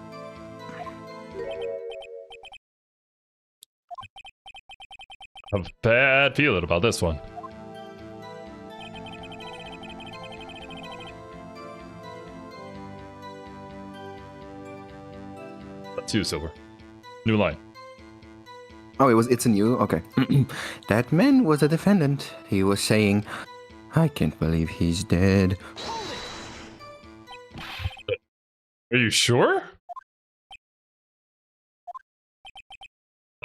I have a bad feeling about this one. That's you, Silver. New line. Oh, it's in you? Okay. That man was a defendant. He was saying, I can't believe he's dead. Are you sure?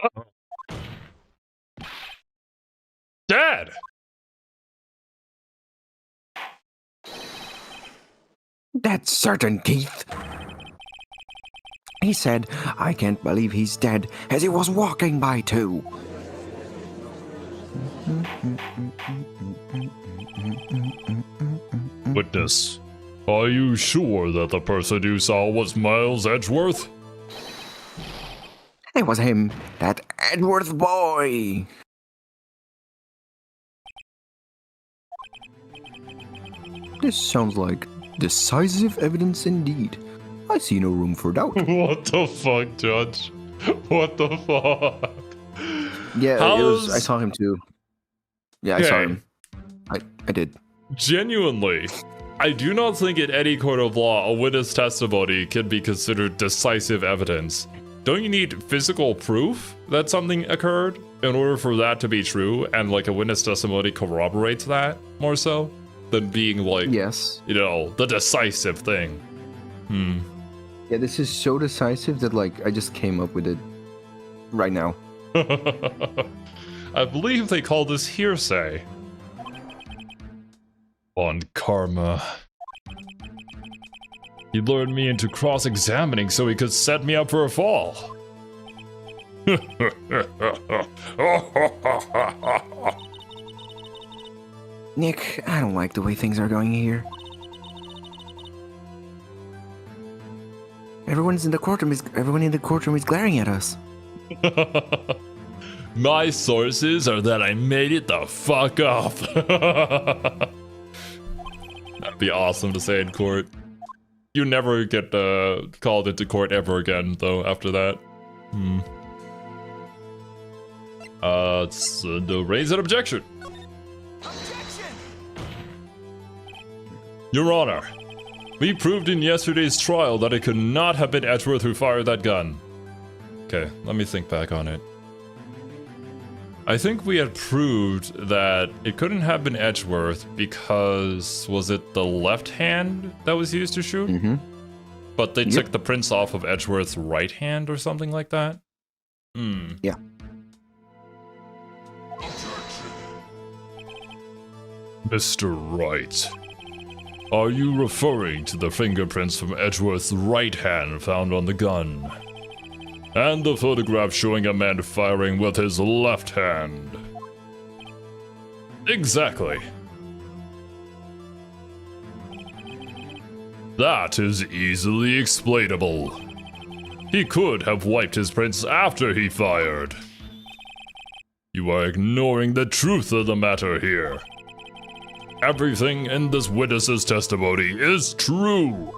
Uh-oh. Dad! That's certain, Keith. He said, I can't believe he's dead, as he was walking by too. Witness, are you sure that the person you saw was Miles Edgeworth? It was him, that Edgeworth boy. This sounds like decisive evidence indeed. I see no room for doubt. What the fuck, Judge? What the fuck? Yeah, I saw him too. Yeah, I saw him. I did. Genuinely, I do not think in any court of law a witness testimony can be considered decisive evidence. Don't you need physical proof that something occurred in order for that to be true, and like a witness testimony corroborates that more so than being like, yes, you know, the decisive thing? Yeah, this is so decisive that like I just came up with it right now. I believe they call this hearsay. On karma. He lured me into cross-examining so he could set me up for a fall. Nick, I don't like the way things are going here. Everyone in the courtroom is glaring at us. My sources are that I made it the fuck up. That'd be awesome to say in court. You never get called into court ever again, though, after that. Raise an objection. Your Honor, we proved in yesterday's trial that it could not have been Edgeworth who fired that gun. Okay, let me think back on it. I think we had proved that it couldn't have been Edgeworth because, was it the left hand that was used to shoot? Mm-hmm. But they took the prints off of Edgeworth's right hand or something like that? Yeah. Mr. Wright, are you referring to the fingerprints from Edgeworth's right hand found on the gun? And the photograph showing a man firing with his left hand? Exactly. That is easily explainable. He could have wiped his prints after he fired. You are ignoring the truth of the matter here. Everything in this witness's testimony is true.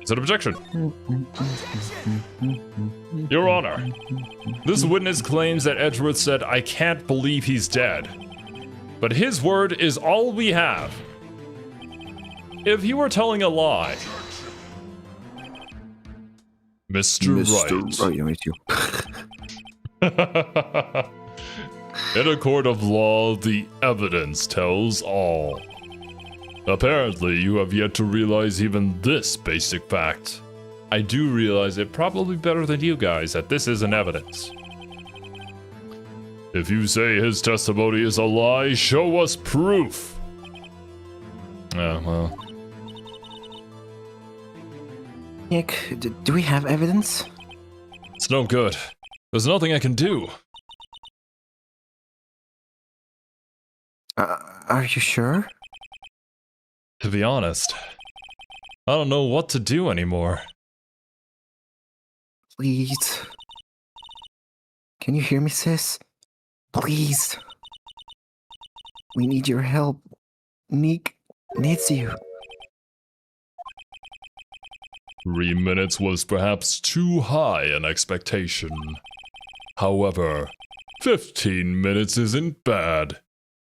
Is it objection? Your Honor, this witness claims that Edgeworth said, "I can't believe he's dead." But his word is all we have. If he were telling a lie, Mr. Wright. Right, you. In a court of law, the evidence tells all. Apparently, you have yet to realize even this basic fact. I do realize it probably better than you guys that this isn't evidence. If you say his testimony is a lie, show us proof. Well. Nick, do we have evidence? It's no good. There's nothing I can do. Are you sure? To be honest, I don't know what to do anymore. Please. Can you hear me, sis? Please. We need your help. Nick needs you. 3 minutes was perhaps too high an expectation. However, 15 minutes isn't bad.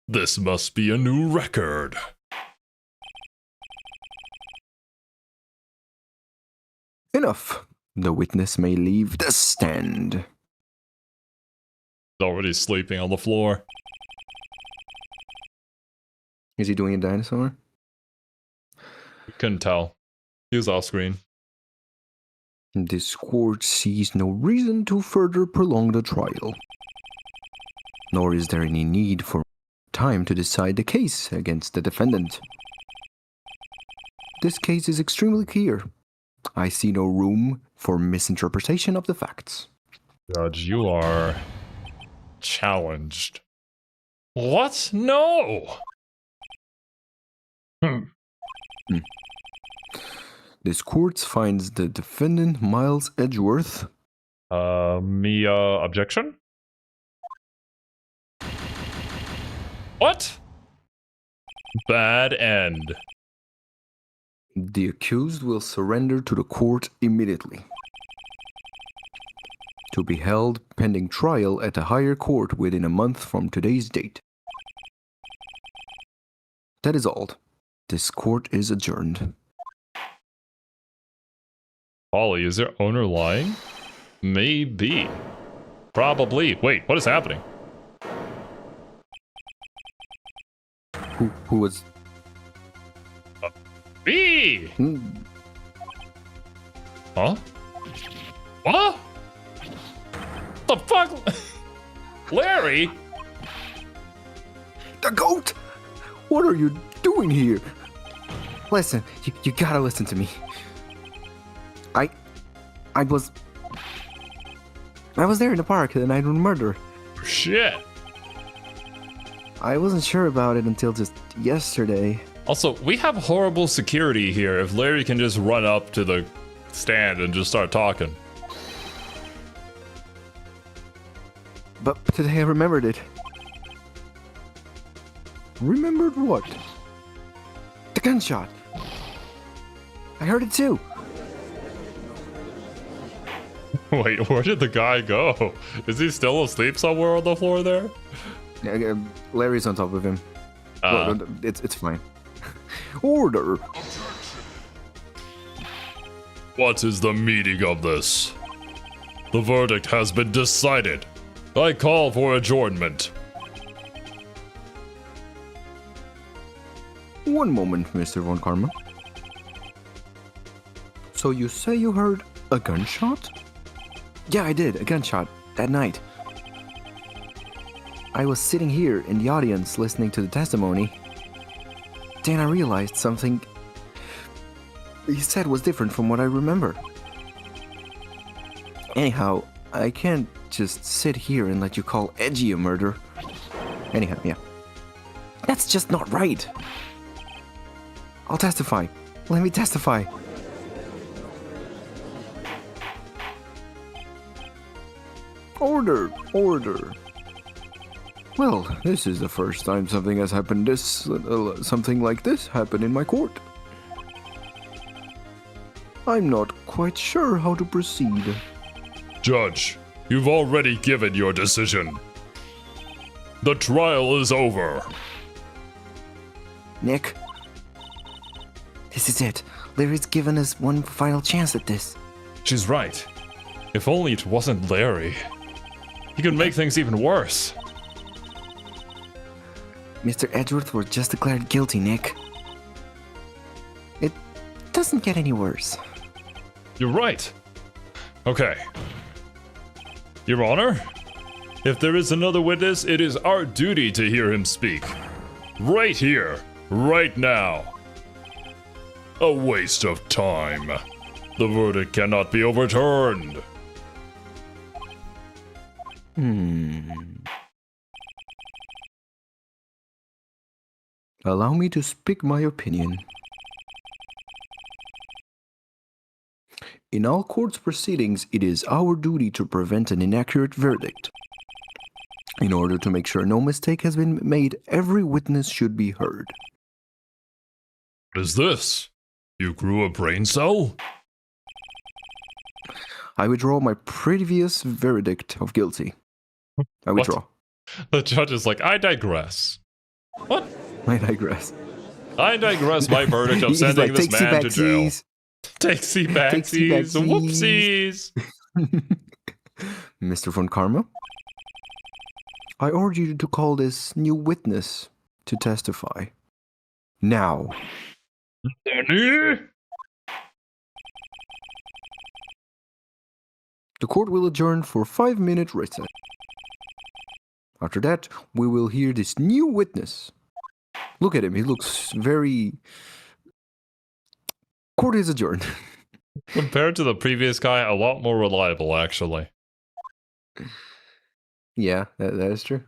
This must be a new record. Enough. The witness may leave the stand. Already sleeping on the floor. Is he doing a dinosaur? Couldn't tell. He was off screen. This court sees no reason to further prolong the trial. Nor is there any need for time to decide the case against the defendant. This case is extremely clear. I see no room for misinterpretation of the facts. Judge, you are challenged. What? No! This court finds the defendant Miles Edgeworth. Objection? What? Bad end. The accused will surrender to the court immediately. To be held pending trial at a higher court within a month from today's date. That is all. This court is adjourned. Polly, is their owner lying? Maybe. Probably. Wait, what is happening? Who was... B! Hmm. Huh? What? The fuck? Larry? The goat! What are you doing here? Listen, you gotta listen to me. I was there in the park the night of the murder. Shit. I wasn't sure about it until just yesterday. Also, we have horrible security here if Larry can just run up to the stand and just start talking. But today I remembered it. Remembered what? The gunshot. I heard it too. Wait, where did the guy go? Is he still asleep somewhere on the floor there? Yeah, Larry's on top of him. Well, it's fine. Order. What is the meaning of this? The verdict has been decided. I call for adjournment. One moment, Mr. Von Karma. So you say you heard a gunshot? Yeah, I did, a gunshot, that night. I was sitting here in the audience listening to the testimony. Then I realized something he said was different from what I remember. Anyhow, I can't just sit here and let you call Edgy a murder. Anyhow, yeah. That's just not right. I'll testify. Let me testify. Order, order. Well, this is the first time something has happened something like this happened in my court. I'm not quite sure how to proceed. Judge, you've already given your decision. The trial is over. Nick, this is it. Larry's given us one final chance at this. She's right. If only it wasn't Larry. He could make things even worse. Mr. Edgeworth was just declared guilty, Nick. It doesn't get any worse. You're right. Okay. Your Honor, if there is another witness, it is our duty to hear him speak. Right here, right now. A waste of time. The verdict cannot be overturned. Allow me to speak my opinion. In all court's proceedings, it is our duty to prevent an inaccurate verdict. In order to make sure no mistake has been made, every witness should be heard. What is this? You grew a brain cell? I withdraw my previous verdict of guilty. I withdraw. The judge is like, I digress. What? I digress. I digress my verdict of He's sending like, this man to jail. "Takesy Takesy backsies. Whoopsies. Mr. Von Karma, I order you to call this new witness to testify. Now. Danny? The court will adjourn for 5-minute recess. After that, we will hear this new witness. Look at him, he looks very... Court is adjourned. Compared to the previous guy, a lot more reliable, actually. Yeah, that is true.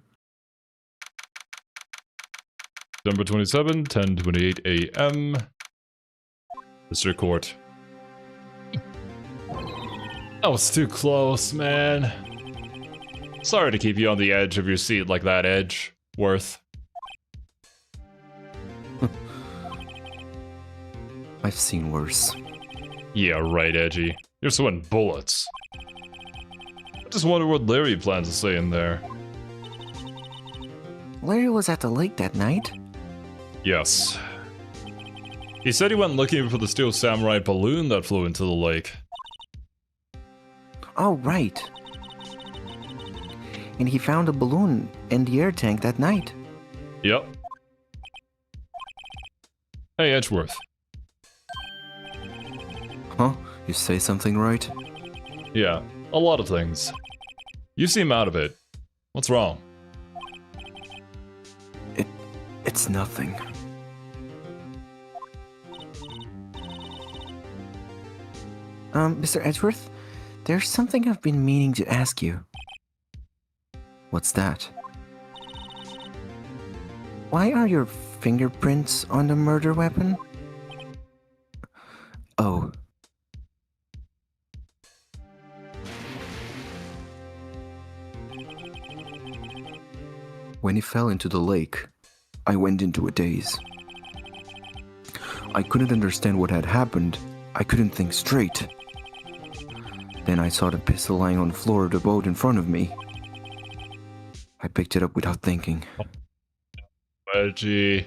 December 27, 10:28 a.m. District Court. That was too close, man. Sorry to keep you on the edge of your seat like that, Edgeworth. I've seen worse. Yeah, right, Edgy. You're sweating bullets. I just wonder what Larry plans to say in there. Larry was at the lake that night. Yes. He said he went looking for the Steel Samurai balloon that flew into the lake. Oh, right. And he found a balloon in the air tank that night. Yep. Hey, Edgeworth. You say something right? Yeah, a lot of things. You seem out of it. What's wrong? It's nothing. Mr. Edgeworth, there's something I've been meaning to ask you. What's that? Why are your fingerprints on the murder weapon? Oh. When he fell into the lake, I went into a daze. I couldn't understand what had happened. I couldn't think straight. Then I saw the pistol lying on the floor of the boat in front of me. I picked it up without thinking. Reggie,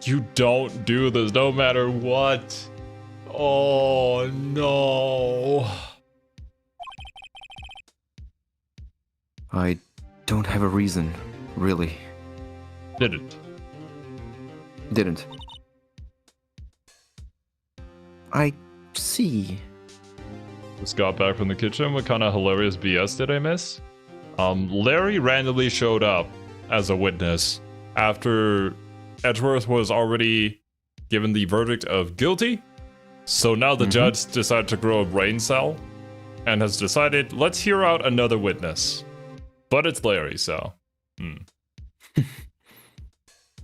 you don't do this no matter what. Oh no. I don't have a reason, really. Didn't. I see. Just got back from the kitchen. What kind of hilarious BS did I miss? Larry randomly showed up as a witness after Edgeworth was already given the verdict of guilty. So now the judge decided to grow a brain cell and has decided, let's hear out another witness. But it's Larry, so.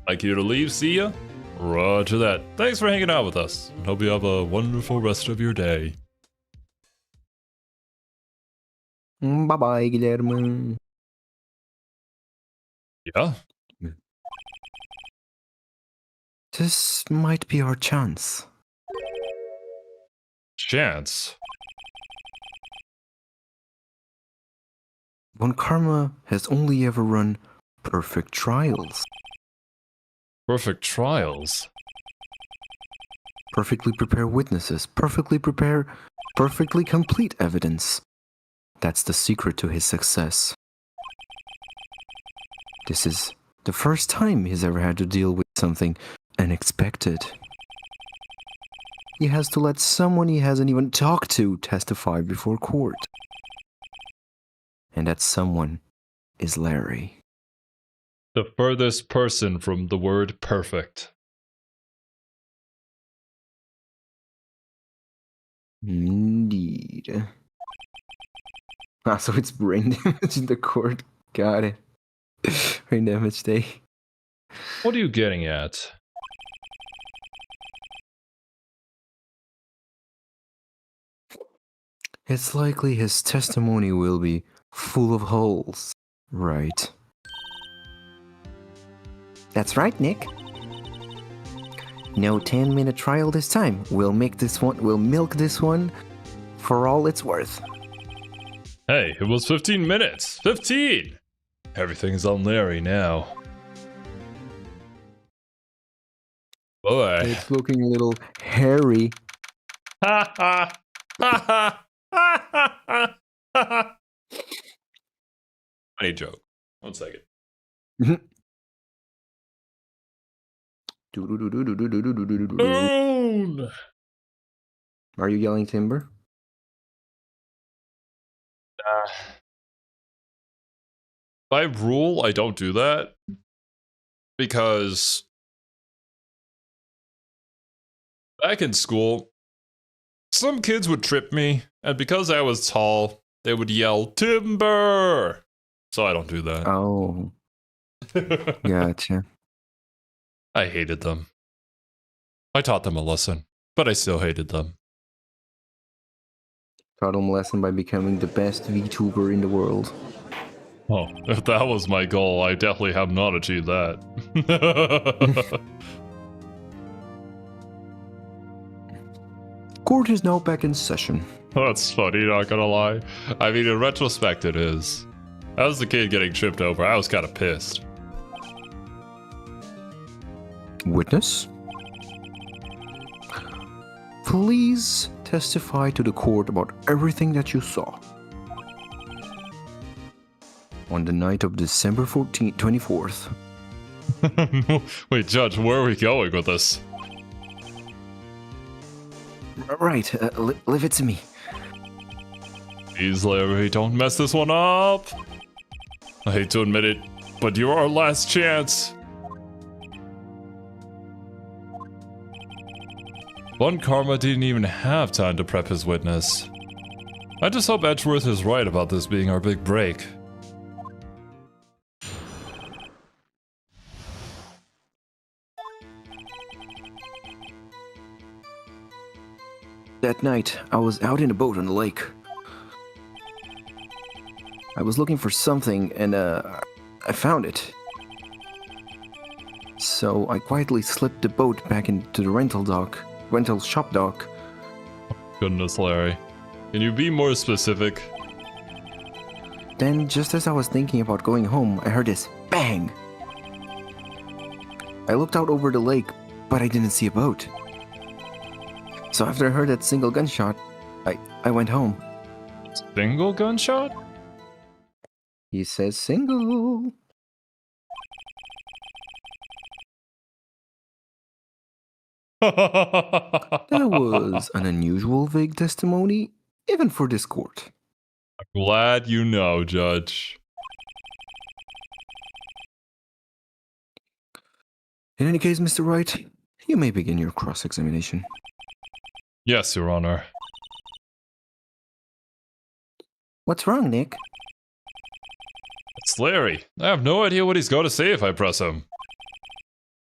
Like you to leave, see ya? Roger that. Thanks for hanging out with us. Hope you have a wonderful rest of your day. Bye-bye, Guillermo. Yeah? This might be our chance. Chance? Von Karma has only ever run perfect trials. Perfect trials? Perfectly prepare witnesses, perfectly complete evidence. That's the secret to his success. This is the first time he's ever had to deal with something unexpected. He has to let someone he hasn't even talked to testify before court. And that someone is Larry. The furthest person from the word perfect. Indeed. Ah, so it's brain damage in the court. Got it. Brain damage day. What are you getting at? It's likely his testimony will be full of holes, right? That's right, Nick. No 10-minute trial this time. We'll milk this one for all it's worth. Hey, it was 15 minutes. 15! Everything's on Larry now. Boy. It's looking a little hairy. Ha ha! Ha ha! Ha ha! Ha! Funny joke. 1 second. Boom! Are you yelling timber? By rule, I don't do that. Because back in school, some kids would trip me, and because I was tall, they would yell, timber! So I don't do that. Oh. Gotcha. I hated them. I taught them a lesson, but I still hated them. Taught him a lesson by becoming the best VTuber in the world. Oh, if that was my goal, I definitely have not achieved that. Court is now back in session. That's funny, not gonna lie. I mean, in retrospect, it is. As the kid getting tripped over, I was kind of pissed. Witness? Please testify to the court about everything that you saw. On the night of December 24th. Wait, Judge, where are we going with this? Right, leave it to me. Please, Larry, don't mess this one up. I hate to admit it, but you're our last chance. Von Karma didn't even have time to prep his witness. I just hope Edgeworth is right about this being our big break. That night, I was out in a boat on the lake. I was looking for something and I found it. So I quietly slipped the boat back into the rental shop dock. Goodness, Larry. Can you be more specific? Then, just as I was thinking about going home, I heard this bang. I looked out over the lake, but I didn't see a boat. So after I heard that single gunshot, I went home. Single gunshot? He says single. That was an unusual vague testimony, even for this court. I'm glad you know, Judge. In any case, Mr. Wright, you may begin your cross-examination. Yes, Your Honor. What's wrong, Nick? It's Larry. I have no idea what he's going to say if I press him.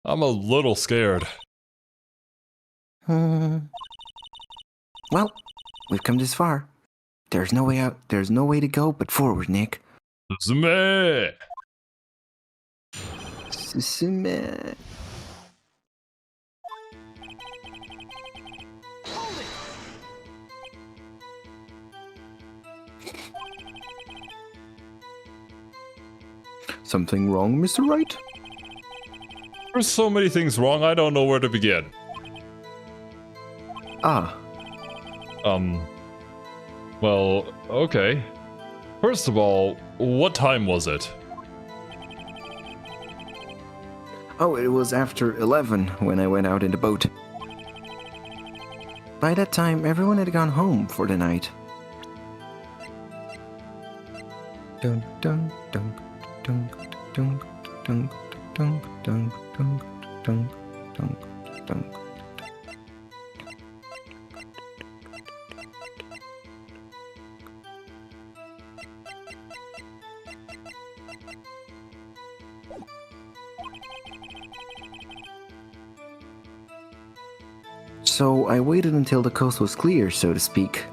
I'm a little scared. Well, we've come this far. There's no way out. There's no way to go but forward, Nick. Zume! Susume. Something wrong, Mr. Wright? There's so many things wrong, I don't know where to begin. Ah. Well, okay. First of all, what time was it? Oh, it was after 11 when I went out in the boat. By that time, everyone had gone home for the night. Dun dun dun dun dun dun dun dun dun dun dun dun. So I waited until the coast was clear, so to speak.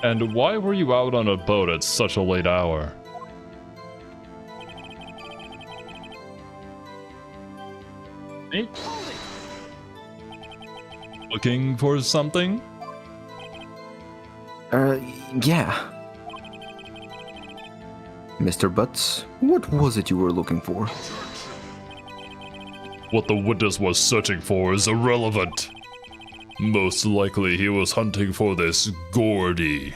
And why were you out on a boat at such a late hour? Me? Looking for something? Yeah. Mr. Butts, what was it you were looking for? What the witness was searching for is irrelevant. Most likely he was hunting for this Gordy.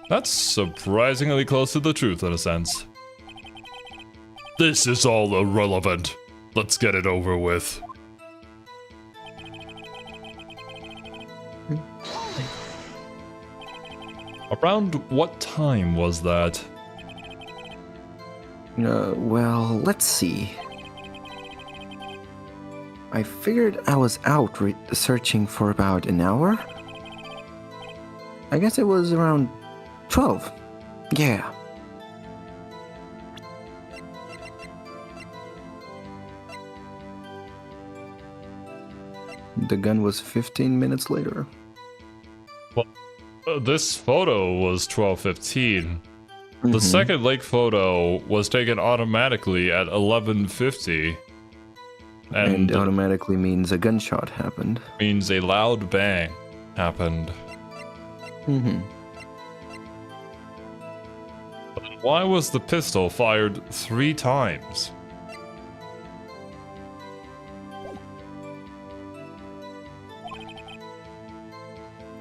That's surprisingly close to the truth in a sense. This is all irrelevant. Let's get it over with. Around what time was that? Well, let's see. I figured I was out searching for about an hour. I guess it was around 12. Yeah. The gun was 15 minutes later. Well, this photo was 12:15. The second lake photo was taken automatically at 11:50. And automatically means a gunshot happened. Means a loud bang happened. But why was the pistol fired 3 times?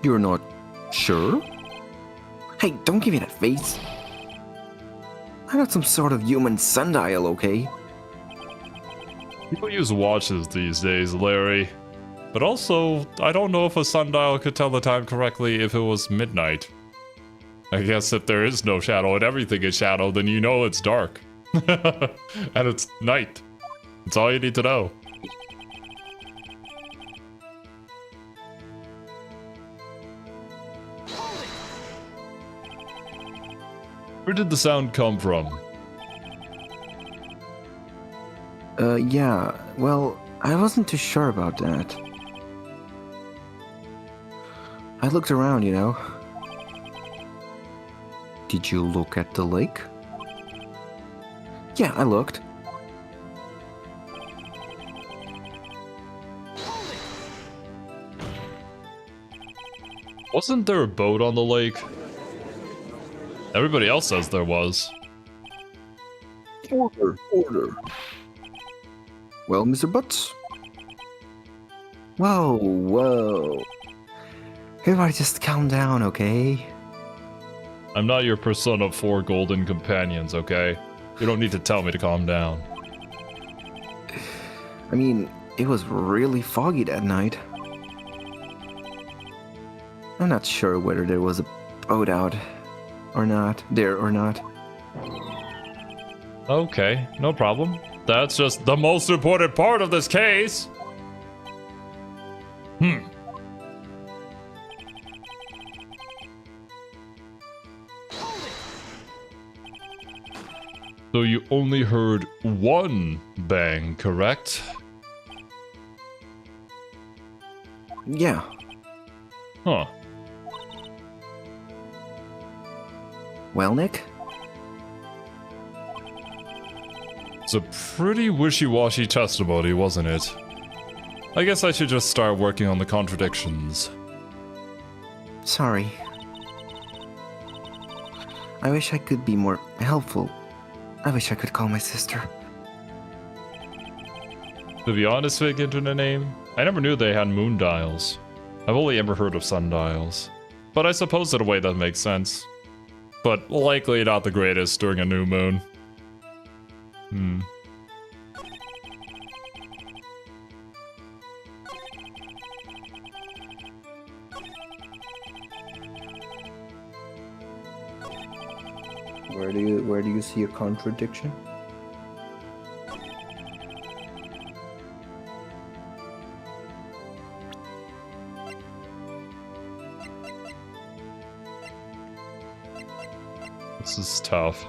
You're not sure? Hey, don't give me that face. I got some sort of human sundial, okay? People use watches these days, Larry. But also, I don't know if a sundial could tell the time correctly if it was midnight. I guess if there is no shadow and everything is shadow, then you know it's dark. And it's night. That's all you need to know. Where did the sound come from? Yeah, well, I wasn't too sure about that. I looked around, you know. Did you look at the lake? Yeah, I looked. Wasn't there a boat on the lake? Everybody else says there was. Order, order. Well, Mr. Butts. Whoa, whoa. Everybody just calm down, okay? I'm not your persona of 4 golden companions, okay? You don't need to tell me to calm down. I mean, it was really foggy that night. I'm not sure whether there was a boat out or not, there or not. Okay, no problem. That's just the most important part of this case. So you only heard 1 bang, correct? Yeah. Huh. Well, Nick? It's a pretty wishy-washy testimony, wasn't it? I guess I should just start working on the contradictions. Sorry. I wish I could be more helpful. I wish I could call my sister. To be honest, fake internet name, I never knew they had moon dials. I've only ever heard of sundials. But I suppose in a way that makes sense. But likely not the greatest during a new moon. Where do you see a contradiction? This is tough.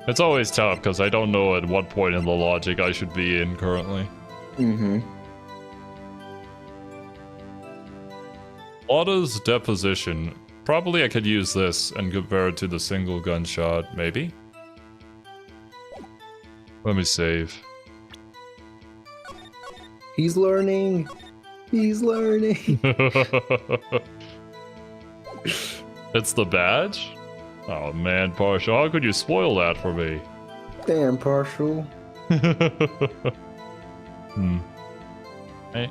It's always tough because I don't know at what point in the logic I should be in currently. Lotta's deposition. Probably I could use this and compare it to the single gunshot, maybe? Let me save. He's learning! He's learning! It's the badge? Oh man, Partial, how could you spoil that for me? Damn, Partial. Hey.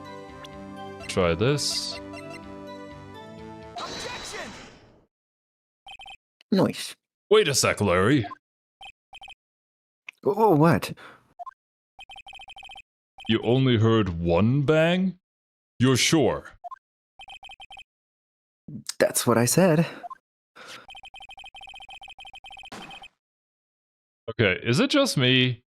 Try this. Nice. Wait a sec, Larry. Oh, what? You only heard 1 bang? You're sure? That's what I said. Okay, is it just me?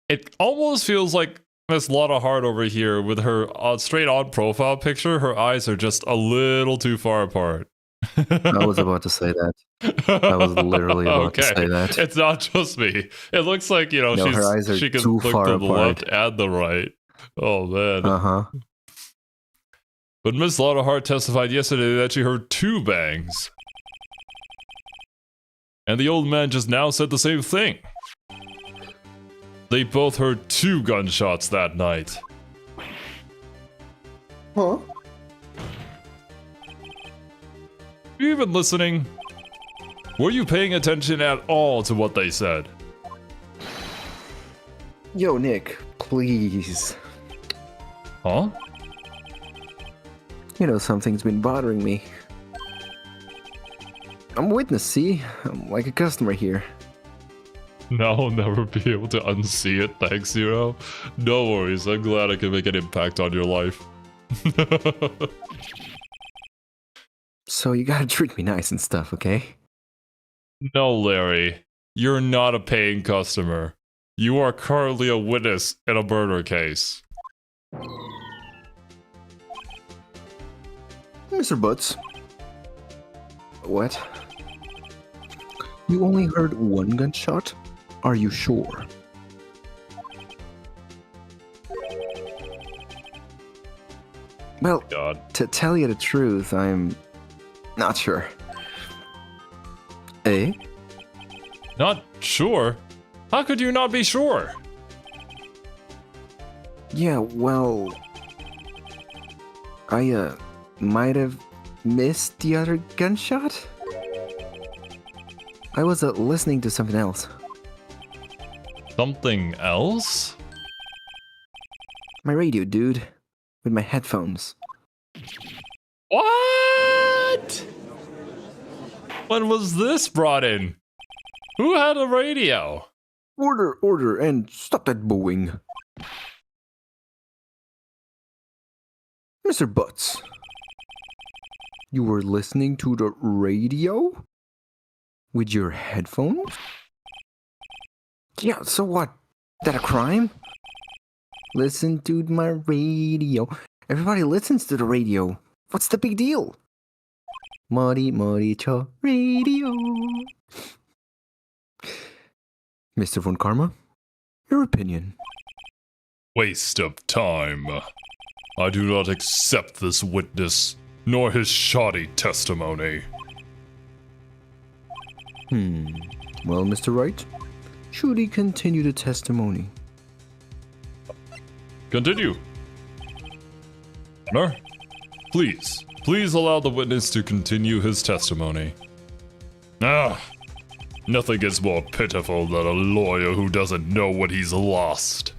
It almost feels like Miss Lotta Hart over here with her straight on profile picture, her eyes are just a little too far apart. I was about to say that. I was literally about to say that. It's not just me. It looks like, you know, No, her eyes are she can too look far to the apart. left and the right. Oh, man. Uh-huh. But Miss Lotta Hart testified yesterday that she heard 2 bangs. And the old man just now said the same thing. They both heard 2 gunshots that night. Huh? Were you even listening? Were you paying attention at all to what they said? Yo, Nick, please. Huh? You know, something's been bothering me. I'm a witness, see? I'm like a customer here. Now I'll never be able to unsee it, thanks, Zero. No worries, I'm glad I can make an impact on your life. So you gotta treat me nice and stuff, okay? No, Larry. You're not a paying customer. You are currently a witness in a murder case. Mr. Butts. What? You only heard one gunshot? Are you sure? Well, God. to tell you the truth, I'm not sure. Eh? Not sure? How could you not be sure? Yeah, well, I might have missed the other gunshot? I was listening to something else. Something else? My radio, dude. With my headphones. What? When was this brought in? Who had a radio? Order, and stop that booing. Mr. Butts. You were listening to the radio? With your headphones? Yeah, so what? That a crime? Listen to my radio. Everybody listens to the radio. What's the big deal? Mori cho radio. Mr. Von Karma, your opinion. Waste of time. I do not accept this witness, nor his shoddy testimony. Well, Mr. Wright, should he continue the testimony? Continue. Honor, please allow the witness to continue his testimony. Nothing is more pitiful than a lawyer who doesn't know what he's lost.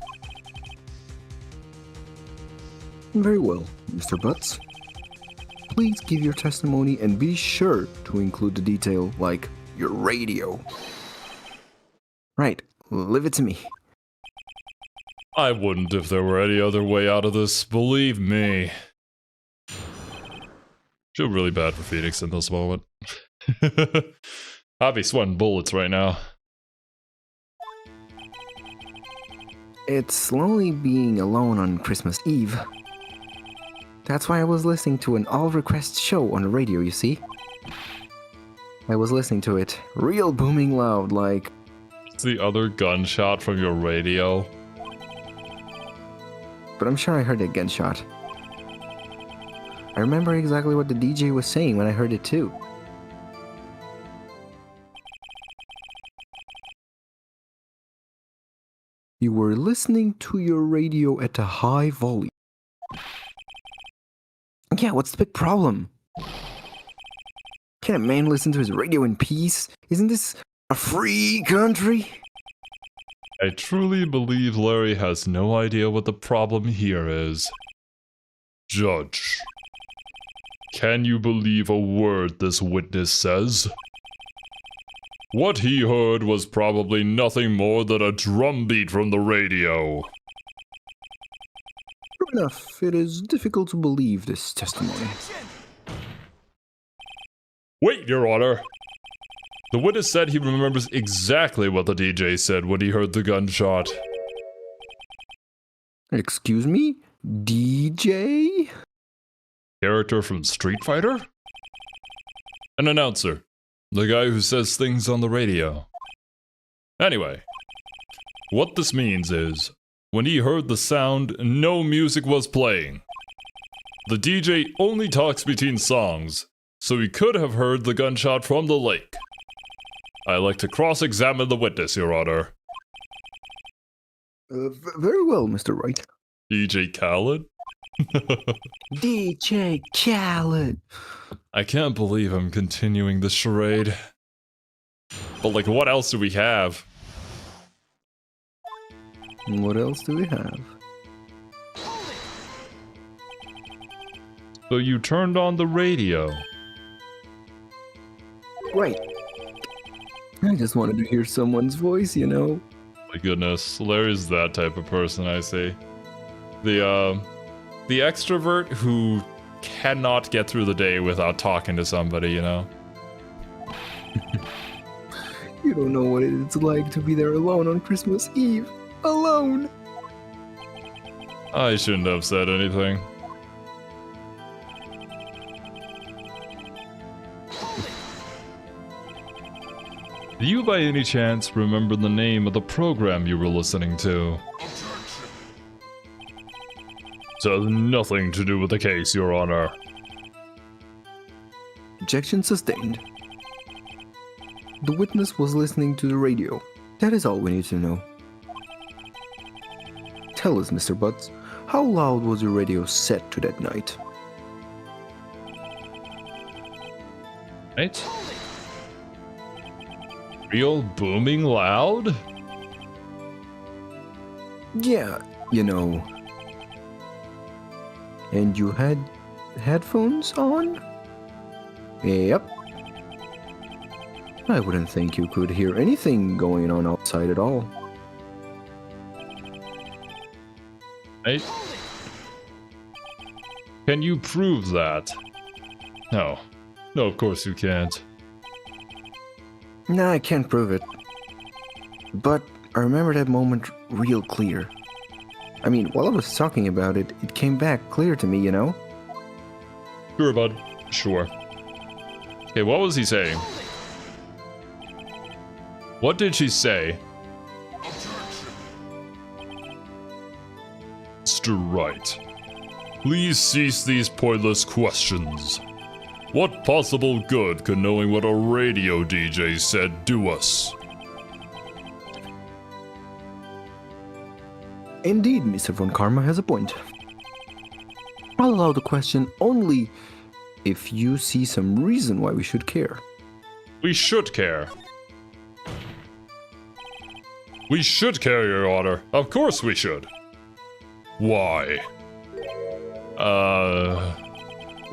Very well, Mr. Butts. Please give your testimony and be sure to include the detail like your radio. Right, leave it to me. I wouldn't if there were any other way out of this, believe me. Feel really bad for Phoenix in this moment. I'd be sweating bullets right now. It's lonely being alone on Christmas Eve. That's why I was listening to an all-request show on the radio, you see? I was listening to it real booming loud, like... It's the other gunshot from your radio. But I'm sure I heard a gunshot. I remember exactly what the DJ was saying when I heard it too. You were listening to your radio at a high volume. Yeah, what's the big problem? Can a man listen to his radio in peace? Isn't this a free country? I truly believe Larry has no idea what the problem here is. Judge, can you believe a word this witness says? What he heard was probably nothing more than a drumbeat from the radio. True enough, it is difficult to believe this testimony. Wait, Your Honor! The witness said he remembers exactly what the DJ said when he heard the gunshot. Excuse me? DJ? Character from Street Fighter? An announcer. The guy who says things on the radio. Anyway, what this means is, when he heard the sound, no music was playing. The DJ only talks between songs, so he could have heard the gunshot from the lake. I like to cross-examine the witness, Your Honor. Very well, Mr. Wright. DJ Khaled? DJ Khaled. I can't believe I'm continuing this charade. But like, what else do we have? What else do we have? So you turned on the radio. Right. I just wanted to hear someone's voice, you know? My goodness, Larry's that type of person, I see. The extrovert who cannot get through the day without talking to somebody, you know? You don't know what it's like to be there alone on Christmas Eve. Alone! I shouldn't have said anything. Do you by any chance remember the name of the program you were listening to? It has nothing to do with the case, Your Honor. Objection sustained. The witness was listening to the radio. That is all we need to know. Tell us, Mr. Butts, how loud was your radio set to that night? Right? Real booming loud? Yeah, you know. And you had headphones on? Yep. I wouldn't think you could hear anything going on outside at all. Right? Can you prove that? No. No, of course you can't. Nah, I can't prove it. But I remember that moment real clear. I mean, while I was talking about it, it came back clear to me, you know? Sure, bud. Sure. Okay, what was he saying? What did she say? Mr. Wright, please cease these pointless questions. What possible good could knowing what a radio DJ said do us? Indeed, Mr. Von Karma has a point. I'll allow the question only if you see some reason why we should care. We should care. We should care, Your Honor. Of course we should. Why?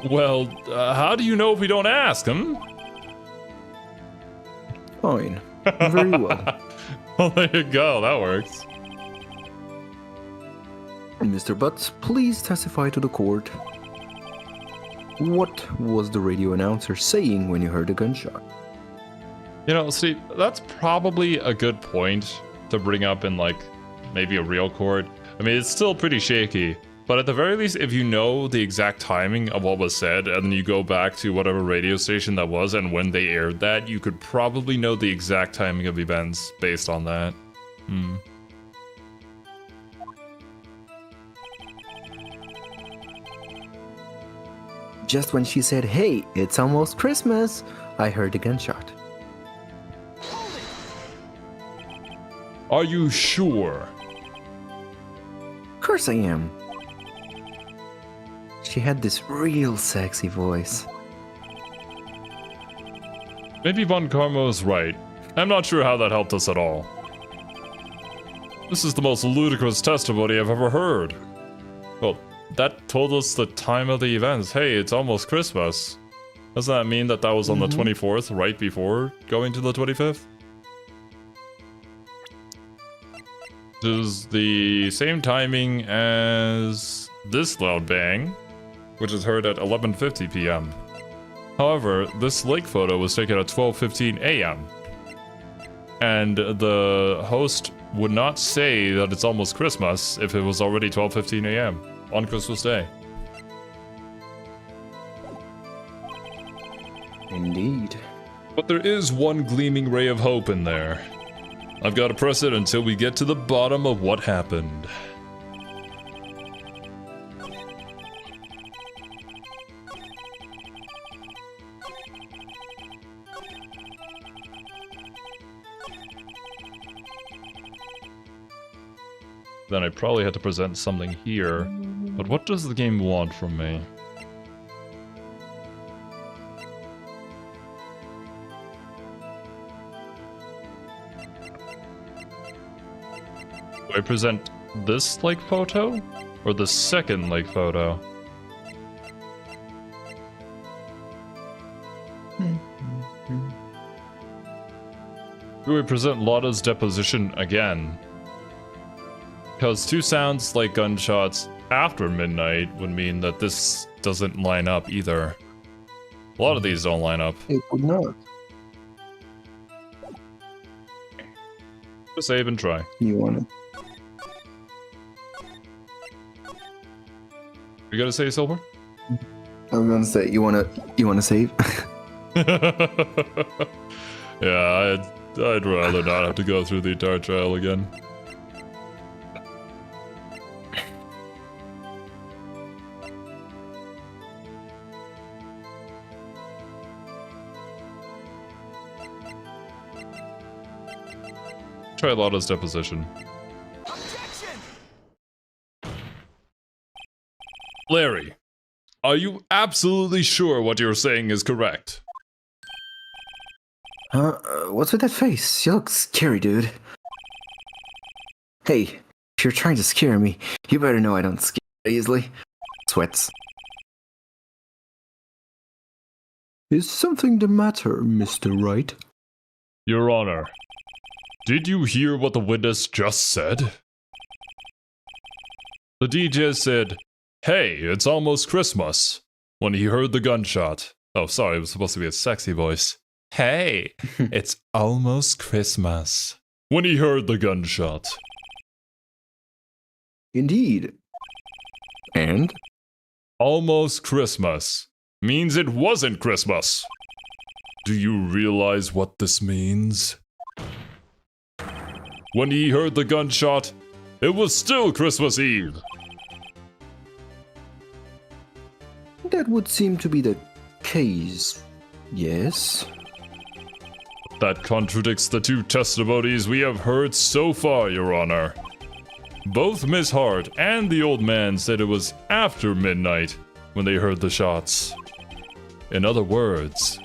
Well, how do you know if we don't ask, Fine. Very well. Well, there you go. That works. Mr. Butts, please testify to the court. What was the radio announcer saying when you heard a gunshot? You know, see, that's probably a good point to bring up in, like, maybe a real court. I mean, it's still pretty shaky. But at the very least, if you know the exact timing of what was said, and then you go back to whatever radio station that was and when they aired that, you could probably know the exact timing of events based on that. Just when she said, "Hey, it's almost Christmas," I heard a gunshot. Are you sure? Of course I am. She had this real sexy voice. Maybe Von Karma is right. I'm not sure how that helped us at all. This is the most ludicrous testimony I've ever heard. Well, that told us the time of the events. Hey, it's almost Christmas. Doesn't that mean that that was on the 24th, right before going to the 25th? This is the same timing as this loud bang, which is heard at 11:50 p.m. However, this lake photo was taken at 12:15 a.m. And the host would not say that it's almost Christmas if it was already 12:15 a.m. on Christmas Day. Indeed. But there is one gleaming ray of hope in there. I've got to press it until we get to the bottom of what happened. Then I probably had to present something here. But what does the game want from me? Do I present this lake photo? Or the second lake photo? Do we present Lotta's deposition again? Because 2 sounds like gunshots after midnight would mean that this doesn't line up either. A lot of these don't line up. It would not. Just save and try. You want it? You gotta say, Silver? I was gonna say, you wanna save? Yeah, I'd rather not have to go through the entire trial again. Try Lotta's deposition. Objection! Larry, are you absolutely sure what you're saying is correct? What's with that face? You look scary, dude. Hey, if you're trying to scare me, you better know I don't scare easily. Sweats. Is something the matter, Mr. Wright? Your Honor, did you hear what the witness just said? The DJ said, "Hey, it's almost Christmas," when he heard the gunshot. Oh, sorry, it was supposed to be a sexy voice. Hey, it's almost Christmas. When he heard the gunshot. Indeed. And? Almost Christmas means it wasn't Christmas. Do you realize what this means? When he heard the gunshot, it was still Christmas Eve. That would seem to be the case, yes. That contradicts the 2 testimonies we have heard so far, Your Honor. Both Miss Hart and the old man said it was after midnight when they heard the shots. In other words,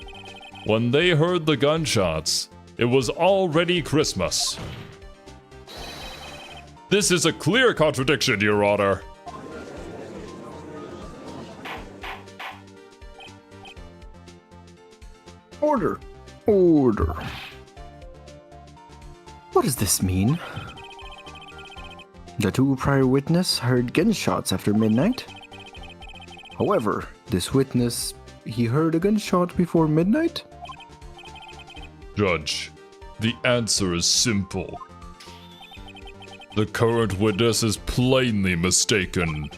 when they heard the gunshots, it was already Christmas. This is a clear contradiction, Your Honor. Order. Order. What does this mean? The 2 prior witnesses heard gunshots after midnight. However, this witness, he heard a gunshot before midnight? Judge, the answer is simple. The current witness is plainly mistaken.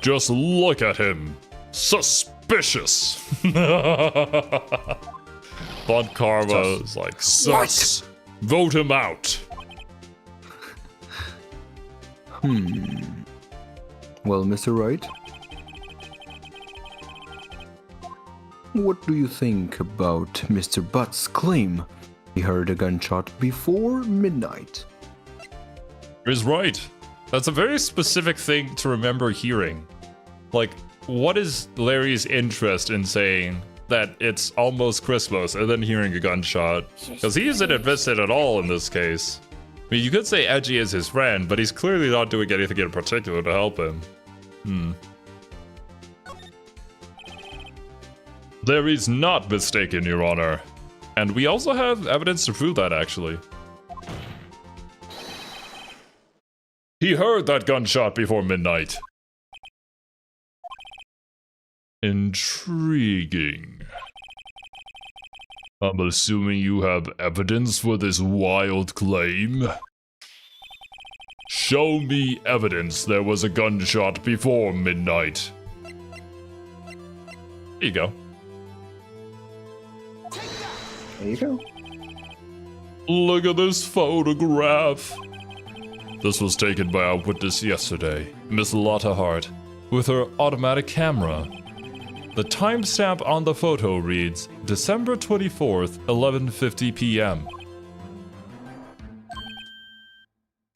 Just look at him. Suspicious. Von Karma is like, sus. Vote him out. Well, Mr. Wright? What do you think about Mr. Butt's claim he heard a gunshot before midnight? He's right. That's a very specific thing to remember hearing. Like, what is Larry's interest in saying that it's almost Christmas and then hearing a gunshot? Because he isn't invested at all in this case. I mean, you could say Edgy is his friend, but he's clearly not doing anything in particular to help him. Larry's not mistaken, Your Honor. And we also have evidence to prove that, actually. He heard that gunshot before midnight. Intriguing. I'm assuming you have evidence for this wild claim? Show me evidence there was a gunshot before midnight. There you go. There you go. Look at this photograph. This was taken by our witness yesterday, Miss Lotta Hart, with her automatic camera. The timestamp on the photo reads December 24th, 11:50 p.m.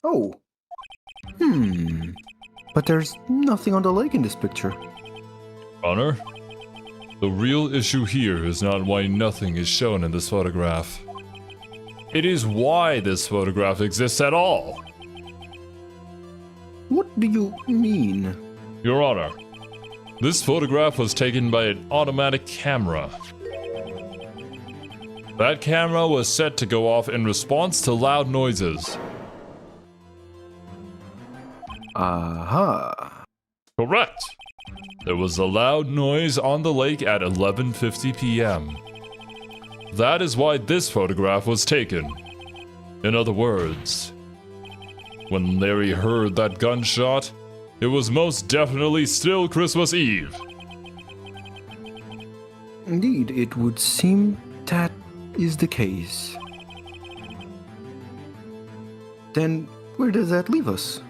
Oh. But there's nothing on the leg in this picture. Honor, the real issue here is not why nothing is shown in this photograph. It is why this photograph exists at all. What do you mean? Your Honor, this photograph was taken by an automatic camera. That camera was set to go off in response to loud noises. Aha. Correct. There was a loud noise on the lake at 11:50 p.m. That is why this photograph was taken. In other words, when Larry heard that gunshot, it was most definitely still Christmas Eve. Indeed, it would seem that is the case. Then, where does that leave us?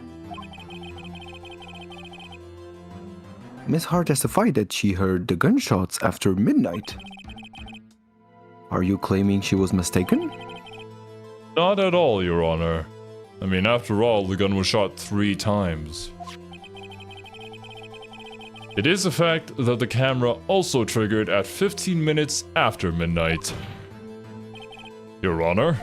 Miss Hart testified that she heard the gunshots after midnight. Are you claiming she was mistaken? Not at all, Your Honor. I mean, after all, the gun was shot 3 times. It is a fact that the camera also triggered at 15 minutes after midnight. Your Honor,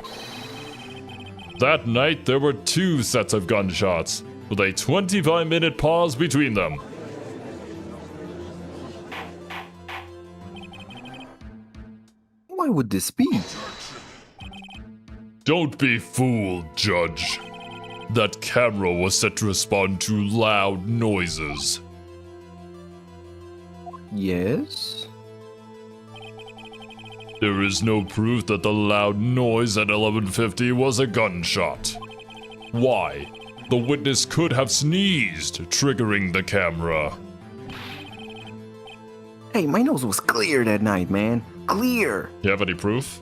that night there were 2 sets of gunshots, with a 25-minute pause between them. Why would this be? Don't be fooled, Judge. That camera was set to respond to loud noises. Yes? There is no proof that the loud noise at 11:50 was a gunshot. Why? The witness could have sneezed, triggering the camera. Hey, my nose was clear that night, man. Clear! You have any proof?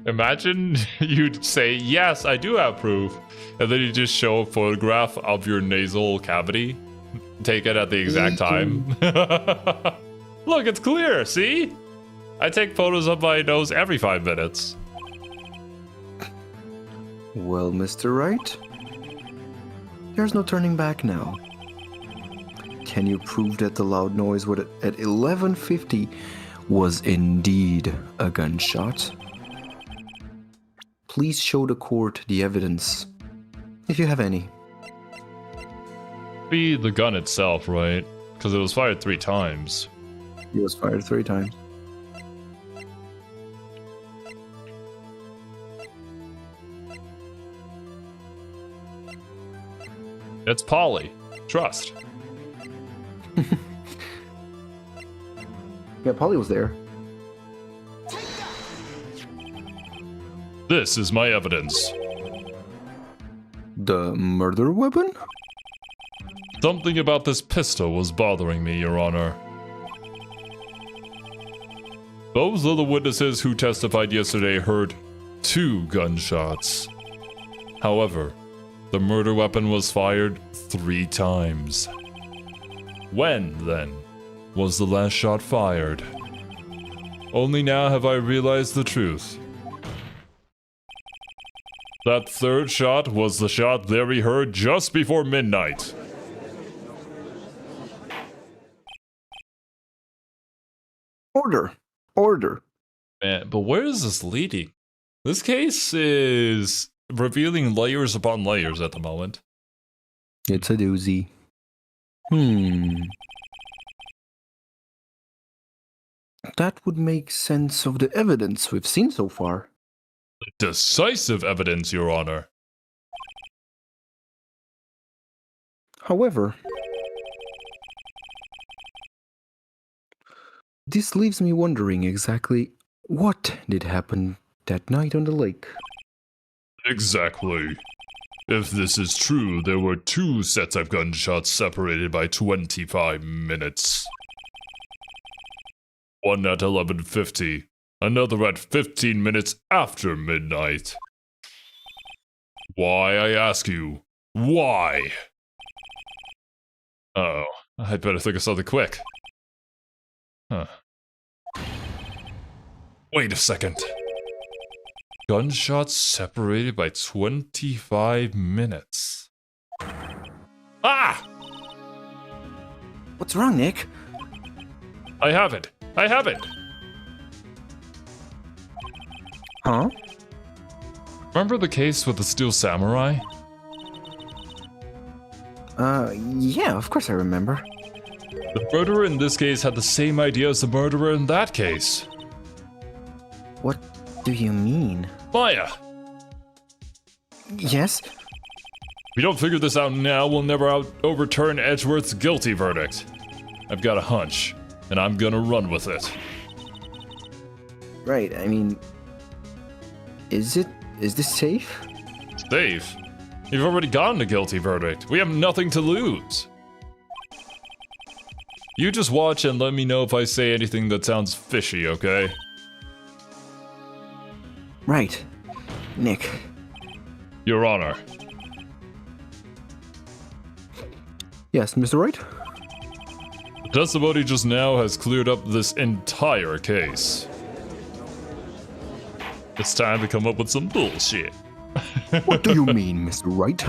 Imagine you'd say, yes, I do have proof. And then you just show a photograph of your nasal cavity. Take it at the exact time. Look, it's clear, see? I take photos of my nose every 5 minutes. Well, Mr. Wright, there's no turning back now. Can you prove that the loud noise at 11:50 was indeed a gunshot? Please show the court the evidence, if you have any. Be the gun itself, right? Because it was fired 3 times. He was fired 3 times. It's Polly. Trust. Yeah, Polly was there. This is my evidence. The murder weapon? Something about this pistol was bothering me, Your Honor. Both of the witnesses who testified yesterday heard 2 gunshots. However, the murder weapon was fired 3 times. When, then, was the last shot fired? Only now have I realized the truth. That 3rd shot was the shot Larry heard just before midnight. Order! Order! Man, but where is this leading? This case is revealing layers upon layers at the moment. It's a doozy. That would make sense of the evidence we've seen so far. Decisive evidence, Your Honor. However, this leaves me wondering exactly what did happen that night on the lake. Exactly. If this is true, there were 2 sets of gunshots separated by 25 minutes. One at 11:50, another at 15 minutes after midnight. Why, I ask you? Why? Uh-oh, I'd better think of something quick. Huh. Wait a second. Gunshots separated by 25 minutes. Ah! What's wrong, Nick? I have it! I have it! Huh? Remember the case with the Steel Samurai? Yeah, of course I remember. The murderer in this case had the same idea as the murderer in that case. What do you mean? Maya! Yes? If we don't figure this out now, we'll never overturn Edgeworth's guilty verdict. I've got a hunch, and I'm gonna run with it. Right, I mean... Is this safe? Safe? You've already gotten a guilty verdict. We have nothing to lose. You just watch and let me know if I say anything that sounds fishy, okay? Right. Nick. Your Honor. Yes, Mr. Wright? The testimony just now has cleared up this entire case. It's time to come up with some bullshit. What do you mean, Mr. Wright?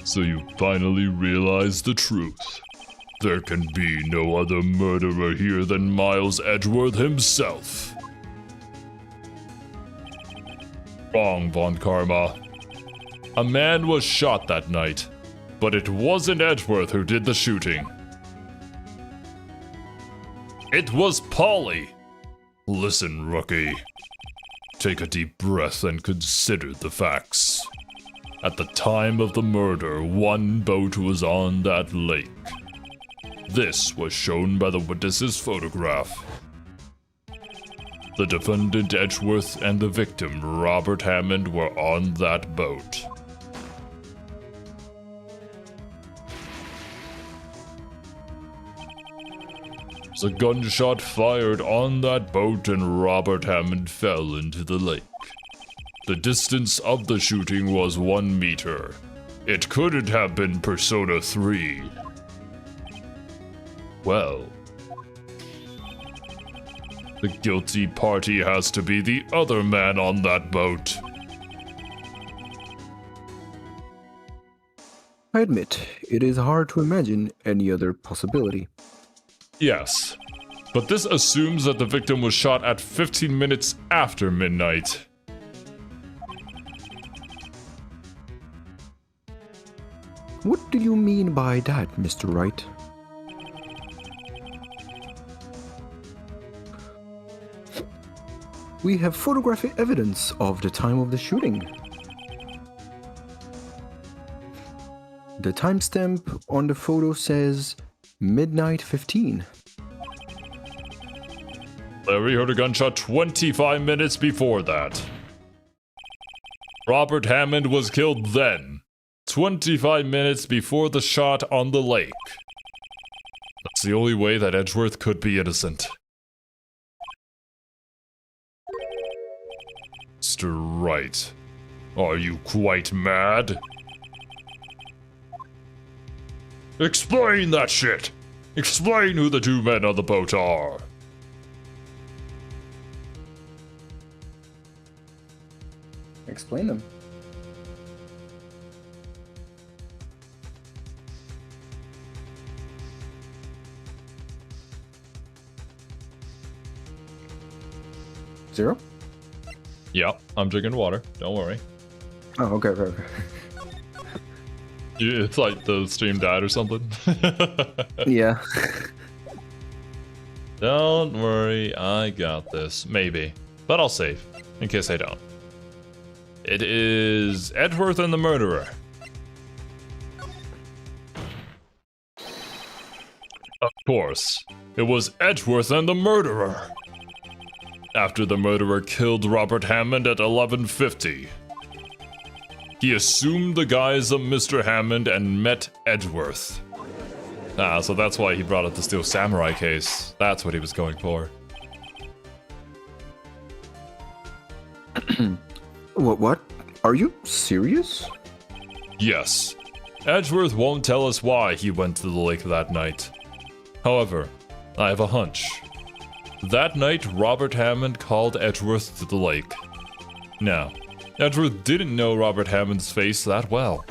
So you finally realize the truth. There can be no other murderer here than Miles Edgeworth himself. Wrong, Von Karma. A man was shot that night, but it wasn't Edgeworth who did the shooting. It was Polly. Listen, rookie. Take a deep breath and consider the facts. At the time of the murder, one boat was on that lake. This was shown by the witness's photograph. The defendant Edgeworth and the victim Robert Hammond were on that boat. A gunshot fired on that boat and Robert Hammond fell into the lake. The distance of the shooting was 1 meter. It couldn't have been Persona 3. Well, the guilty party has to be the other man on that boat. I admit, it is hard to imagine any other possibility. Yes, but this assumes that the victim was shot at 15 minutes after midnight. What do you mean by that, Mr. Wright? We have photographic evidence of the time of the shooting. The timestamp on the photo says midnight 15. Larry heard a gunshot 25 minutes before that. Robert Hammond was killed then, 25 minutes before the shot on the lake. That's the only way that Edgeworth could be innocent. Mr. Wright, are you quite mad? Explain that shit! Explain who the two men on the boat are! Explain them. Zero? Yeah, I'm drinking water. Don't worry. Oh, okay. It's like the stream died or something. Yeah. Don't worry, I got this. Maybe. But I'll save, in case I don't. It is Edgeworth and the murderer. Of course, it was Edgeworth and the murderer. After the murderer killed Robert Hammond at 11:50, he assumed the guise of Mr. Hammond and met Edgeworth. Ah, so that's why he brought up the Steel Samurai case. That's what he was going for. What? Are you serious? Yes. Edgeworth won't tell us why he went to the lake that night. However, I have a hunch. That night, Robert Hammond called Edgeworth to the lake. Now, Edgeworth didn't know Robert Hammond's face that well.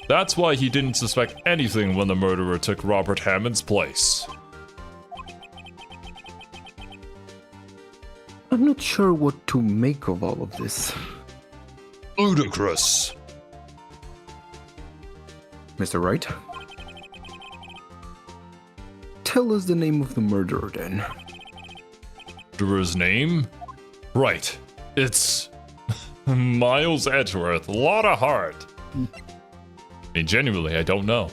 That's why he didn't suspect anything when the murderer took Robert Hammond's place. I'm not sure what to make of all of this. Ludicrous. Mr. Wright. Tell us the name of the murderer then. Murderer's name? Right. It's Miles Edgeworth. A lot of heart. I mean, genuinely, I don't know.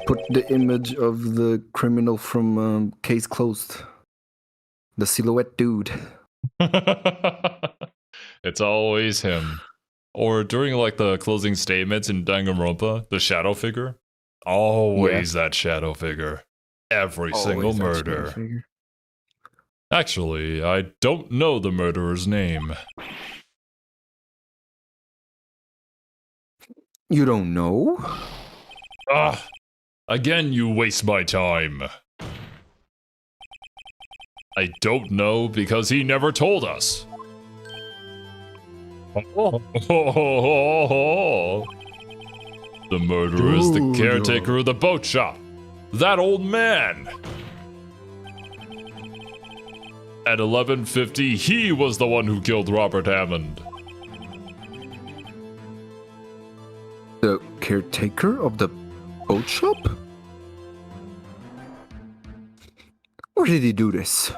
Put the image of the criminal from Case Closed. The silhouette dude. It's always him. Or during like the closing statements in Danganronpa, the shadow figure. Always that shadow figure. Every single Always that shadow murder. figure. Actually, I don't know the murderer's name. You don't know? Ah! Again, you waste my time. I don't know because he never told us. The murderer is the caretaker of the boat shop. That old man. At 11:50, he was the one who killed Robert Hammond. The caretaker of the boat shop? Where did he do this?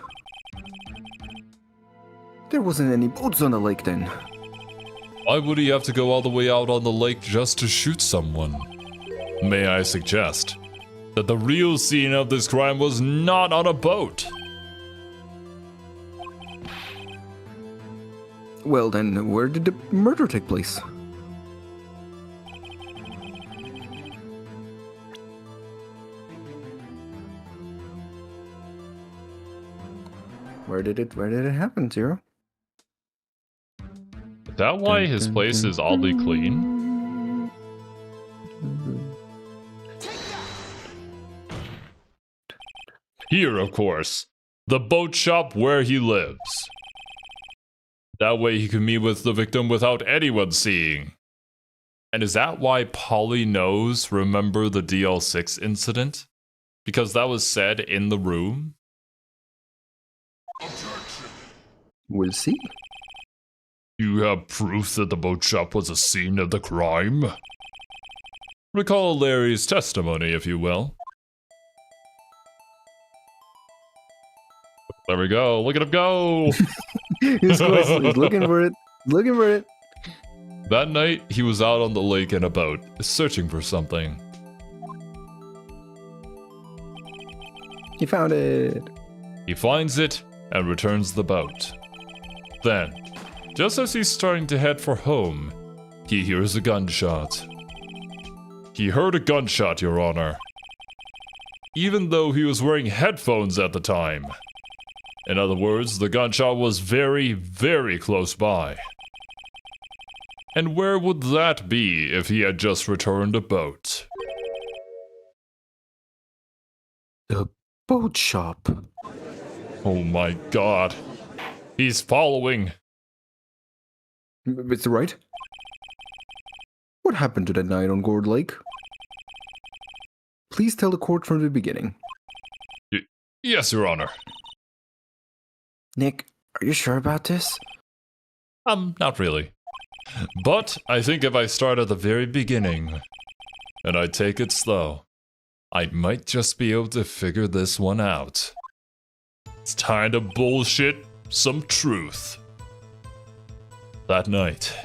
There wasn't any boats on the lake then. Why would he have to go all the way out on the lake just to shoot someone? May I suggest that the real scene of this crime was not on a boat? Well then, where did the murder take place? Where did it happen, Zero? Is that why his place is oddly clean? Here, of course. The boat shop where he lives. That way he can meet with the victim without anyone seeing. And is that why Polly knows remember the DL6 incident? Because that was said in the room? We'll see. You have proof that the boat shop was a scene of the crime? Recall Larry's testimony, if you will. There we go. Look at him go! He's looking for it. Looking for it. That night, he was out on the lake in a boat, searching for something. He found it. He finds it and returns the boat. Then, just as he's starting to head for home, he hears a gunshot. He heard a gunshot, Your Honor. Even though he was wearing headphones at the time. In other words, the gunshot was very, very close by. And where would that be if he had just returned a boat? The boat shop. Oh my god. He's following. Mr. Wright? What happened to that night on Gourd Lake? Please tell the court from the beginning. Yes, Your Honor. Nick, are you sure about this? Not really. But I think if I start at the very beginning, and I take it slow, I might just be able to figure this one out. It's time to bullshit some truth. That night,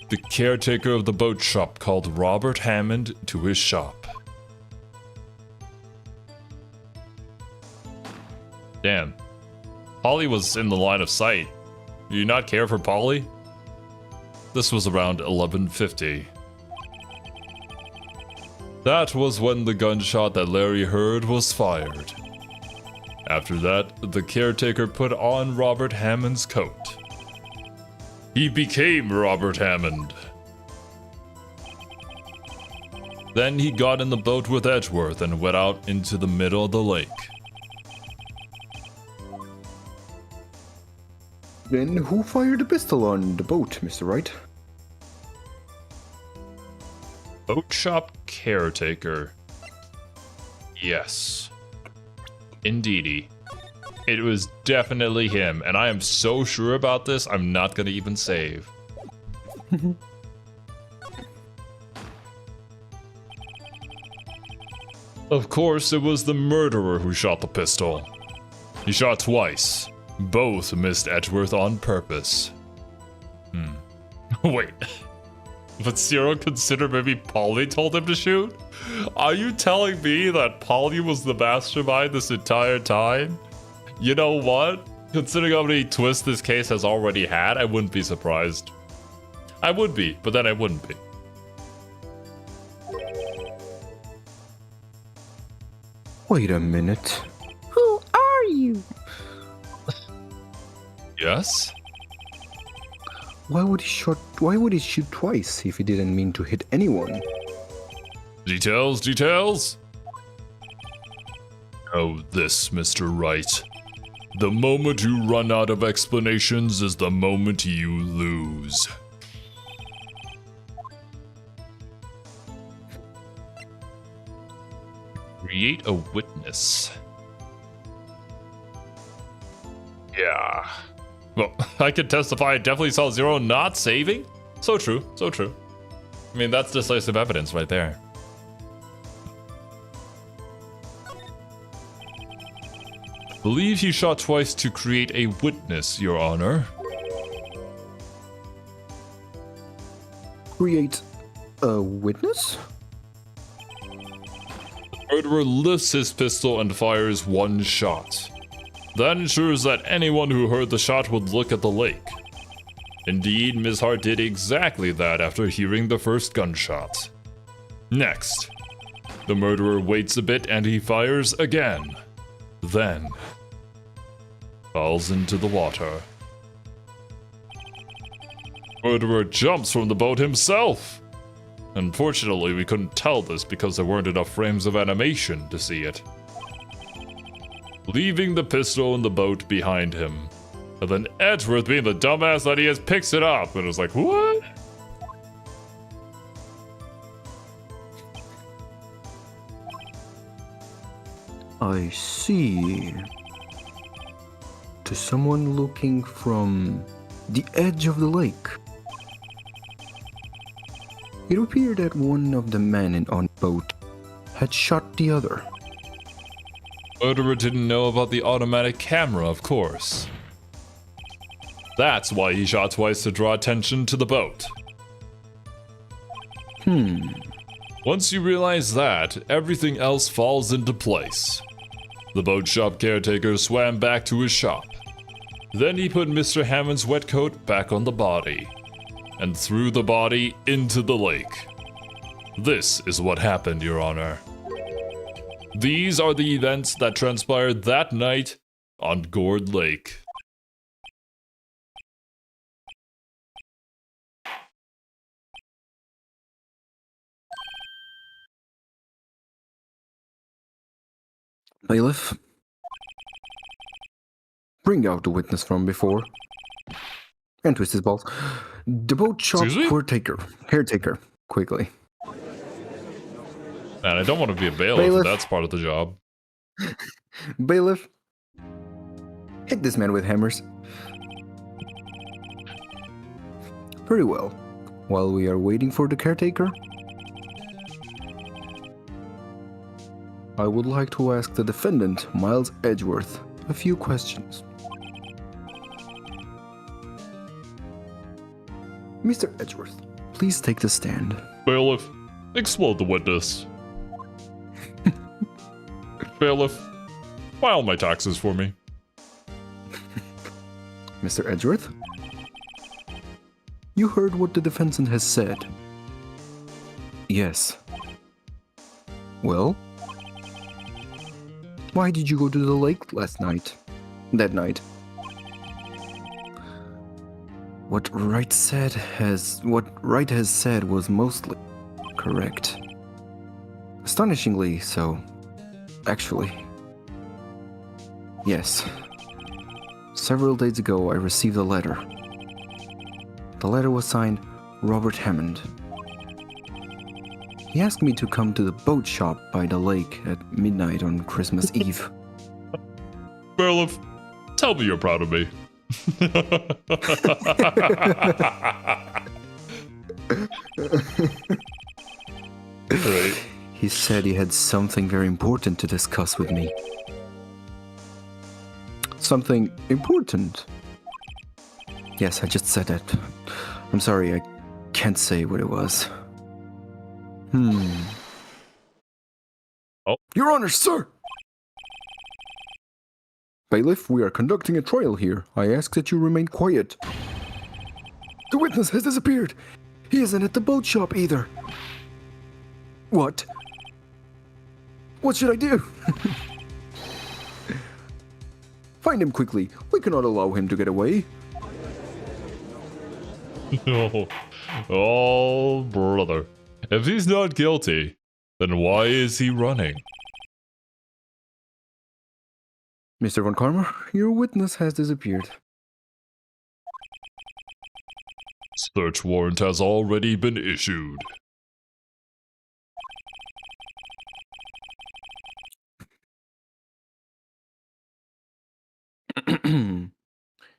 the caretaker of the boat shop called Robert Hammond to his shop. Damn. Polly was in the line of sight. Do you not care for Polly? This was around 11:50. That was when the gunshot that Larry heard was fired. After that, the caretaker put on Robert Hammond's coat. He became Robert Hammond. Then he got in the boat with Edgeworth and went out into the middle of the lake. Then who fired the pistol on the boat, Mr. Wright? Boat shop caretaker. Yes. Indeedy. It was definitely him, and I am so sure about this, I'm not gonna even save. Of course, it was the murderer who shot the pistol. He shot twice. Both missed Edgeworth on purpose. Wait. But Zero considered maybe Polly told him to shoot? Are you telling me that Polly was the mastermind this entire time? You know what? Considering how many twists this case has already had, I wouldn't be surprised. I would be, but then I wouldn't be. Wait a minute. Who are you? Yes? Why would he shoot twice if he didn't mean to hit anyone? Details, details? Oh, this, Mr. Wright. The moment you run out of explanations is the moment you lose. Create a witness. Yeah. Well, I could testify I definitely saw Zero not saving. So true, so true. I mean, that's decisive evidence right there. Believe he shot twice to create a witness, Your Honor. Create a witness? The murderer lifts his pistol and fires one shot. That ensures that anyone who heard the shot would look at the lake. Indeed, Ms. Hart did exactly that after hearing the first gunshot. Next, the murderer waits a bit and he fires again. Then, falls into the water. Murderer jumps from the boat himself. Unfortunately, we couldn't tell this because there weren't enough frames of animation to see it. Leaving the pistol in the boat behind him. And then Edgeworth, being the dumbass that he is, picks it up and was like, what? I see. To someone looking from the edge of the lake. It appeared that one of the men on the boat had shot the other. Murderer didn't know about the automatic camera, of course. That's why he shot twice to draw attention to the boat. Once you realize that, everything else falls into place. The boat shop caretaker swam back to his shop. Then he put Mr. Hammond's wet coat back on the body, and threw the body into the lake. This is what happened, Your Honor. These are the events that transpired that night on Gourd Lake. Bailiff, bring out the witness from before. And twist his balls. The boat shop caretaker, quickly. Man, I don't want to be a bailiff, Bailiff. That's part of the job. Bailiff, hit this man with hammers. Very well. While we are waiting for the caretaker, I would like to ask the defendant, Miles Edgeworth, a few questions. Mr. Edgeworth, please take the stand. Bailiff, explode the witness. Bailiff, file my taxes for me. Mr. Edgeworth, you heard what the defendant has said. Yes. Well, why did you go to the lake that night? What Wright has said was mostly correct. Astonishingly so, actually. Yes. Several days ago I received a letter. The letter was signed Robert Hammond. He asked me to come to the boat shop by the lake at midnight on Christmas Eve. Bailiff, tell me you're proud of me. Right. He said he had something very important to discuss with me. Something important? Yes, I just said that. I'm sorry, I can't say what it was. Oh. Your Honor, sir! Bailiff, we are conducting a trial here. I ask that you remain quiet. The witness has disappeared. He isn't at the boat shop either. What? What should I do? Find him quickly. We cannot allow him to get away. Oh, brother. If he's not guilty, then why is he running? Mr. Von Karma, your witness has disappeared. Search warrant has already been issued.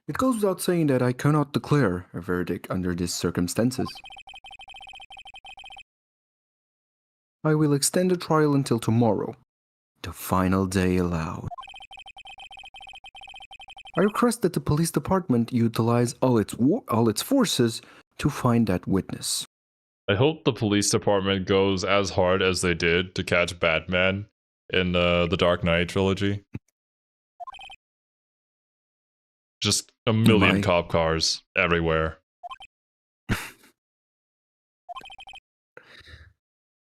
It goes without saying that I cannot declare a verdict under these circumstances. I will extend the trial until tomorrow, the final day allowed. I request that the police department utilize all its forces to find that witness. I hope the police department goes as hard as they did to catch Batman in the Dark Knight trilogy. Just a million cop cars everywhere.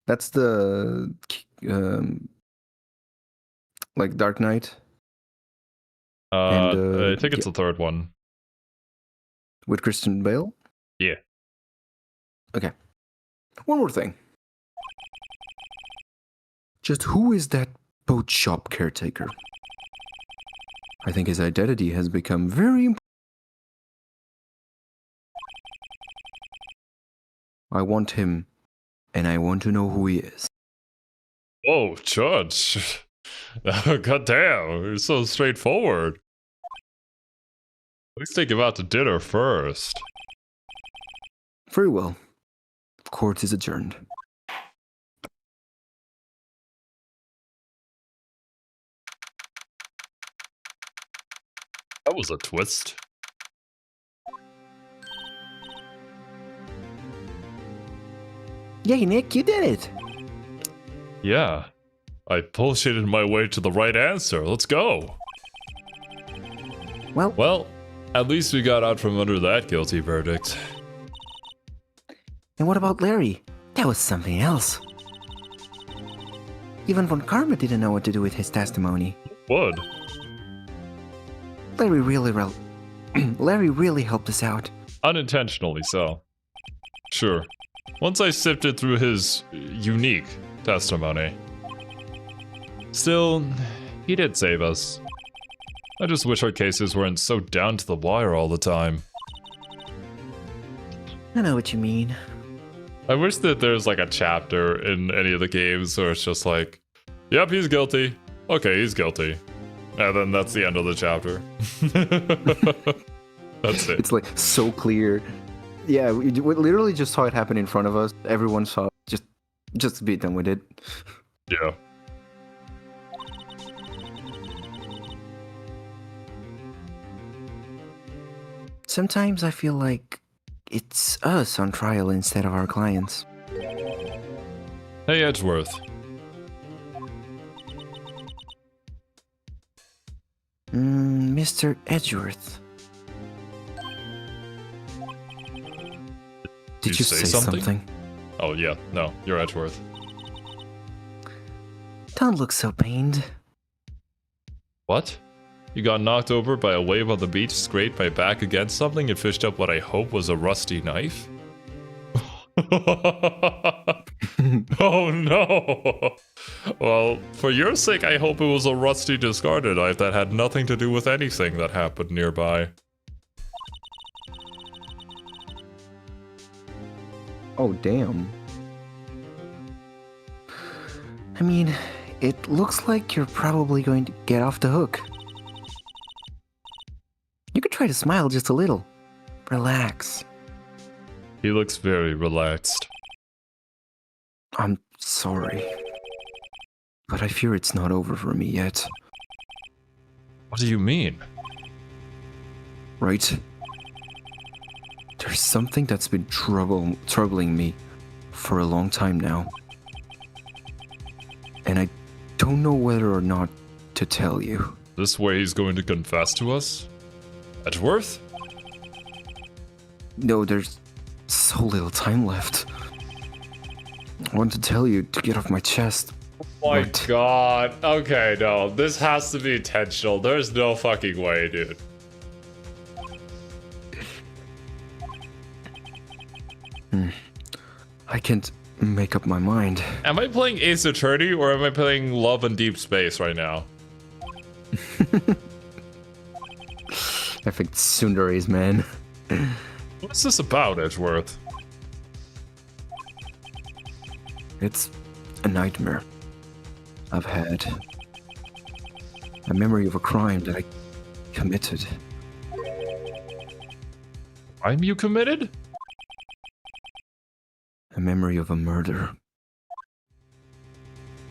That's the like Dark Knight. I think it's the third one. With Christian Bale? Yeah. Okay. One more thing. Just who is that boat shop caretaker? I think his identity has become very important. I want him, and I want to know who he is. Whoa, Judge. God damn, you're so straightforward. Let's take him out to dinner first. Very well. Court is adjourned. That was a twist. Yay, Nick, you did it! Yeah. I bullshitted my way to the right answer. Let's go. Well, at least we got out from under that guilty verdict. And what about Larry? That was something else. Even Von Karma didn't know what to do with his testimony. What? Larry really helped us out. Unintentionally so. Sure. Once I sifted through his unique testimony. Still, he did save us. I just wish our cases weren't so down to the wire all the time. I know what you mean. I wish that there's like a chapter in any of the games where it's just like, yep, he's guilty. Okay, he's guilty. And then that's the end of the chapter. That's it. It's like so clear. Yeah, we literally just saw it happen in front of us. Everyone saw it. Just be done with it. Yeah. Sometimes I feel like it's us on trial instead of our clients. Hey, Edgeworth. Mr. Edgeworth. Did you say something? Oh, yeah. No, you're Edgeworth. Don't look so pained. What? You got knocked over by a wave on the beach, scraped my back against something, and fished up what I hope was a rusty knife? Oh no! Well, for your sake, I hope it was a rusty discarded knife that had nothing to do with anything that happened nearby. Oh, damn. I mean, it looks like you're probably going to get off the hook. You could try to smile just a little. Relax. He looks very relaxed. I'm sorry. but I fear it's not over for me yet. What do you mean? Right? There's something that's been troubling me for a long time now. And I don't know whether or not to tell you. This way he's going to confess to us? Edgeworth? No, there's so little time left. I want to tell you to get off my chest. My but god. Okay, no. This has to be intentional. There's no fucking way, dude. I can't make up my mind. Am I playing Ace Attorney or am I playing Love and Deep Space right now? I think Sundaries, man. What's this about, Edgeworth? It's a nightmare I've had. A memory of a crime that I committed. Crime you committed? A memory of a murder.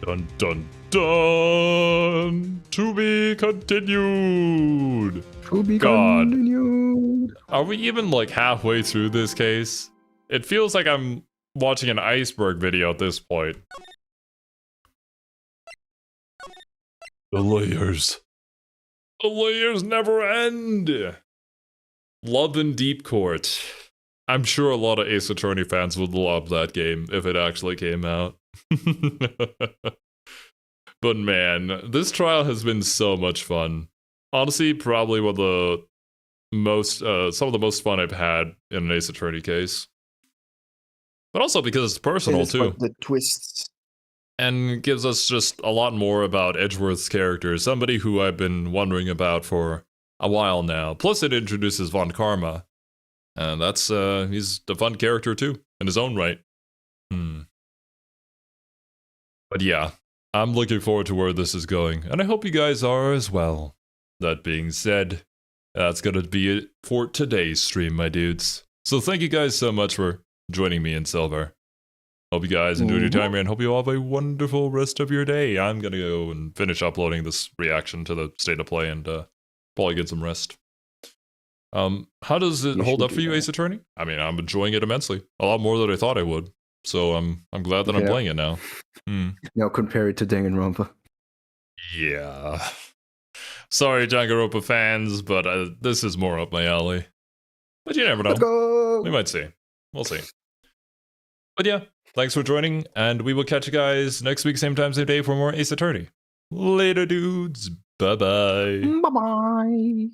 Dun dun dun! To be continued! To be God. continued. Are we even like halfway through this case? It feels like I'm watching an iceberg video at this point. The layers. The layers never end! Love and Deep Court. I'm sure a lot of Ace Attorney fans would love that game if it actually came out. But man, this trial has been so much fun. Honestly, probably one of the most, some of the most fun I've had in an Ace Attorney case. But also because it's personal too. The twists. And gives us just a lot more about Edgeworth's character, somebody who I've been wondering about for a while now. Plus it introduces Von Karma. And that's, he's a fun character too, in his own right. But yeah, I'm looking forward to where this is going, and I hope you guys are as well. That being said, that's gonna be it for today's stream, my dudes. So thank you guys so much for joining me in Silver. Hope you guys enjoyed your time here, and hope you all have a wonderful rest of your day. I'm gonna go and finish uploading this reaction to the State of Play and probably get some rest. How does it hold up for you, Ace Attorney? I mean, I'm enjoying it immensely. A lot more than I thought I would. So I'm glad that I'm playing it now. Now compare it to Danganronpa. Yeah. Sorry, Danganronpa fans, but this is more up my alley. But you never know. Let's go! We might see. We'll see. But yeah, thanks for joining, and we will catch you guys next week, same time, same day, for more Ace Attorney. Later, dudes. Bye-bye. Bye-bye.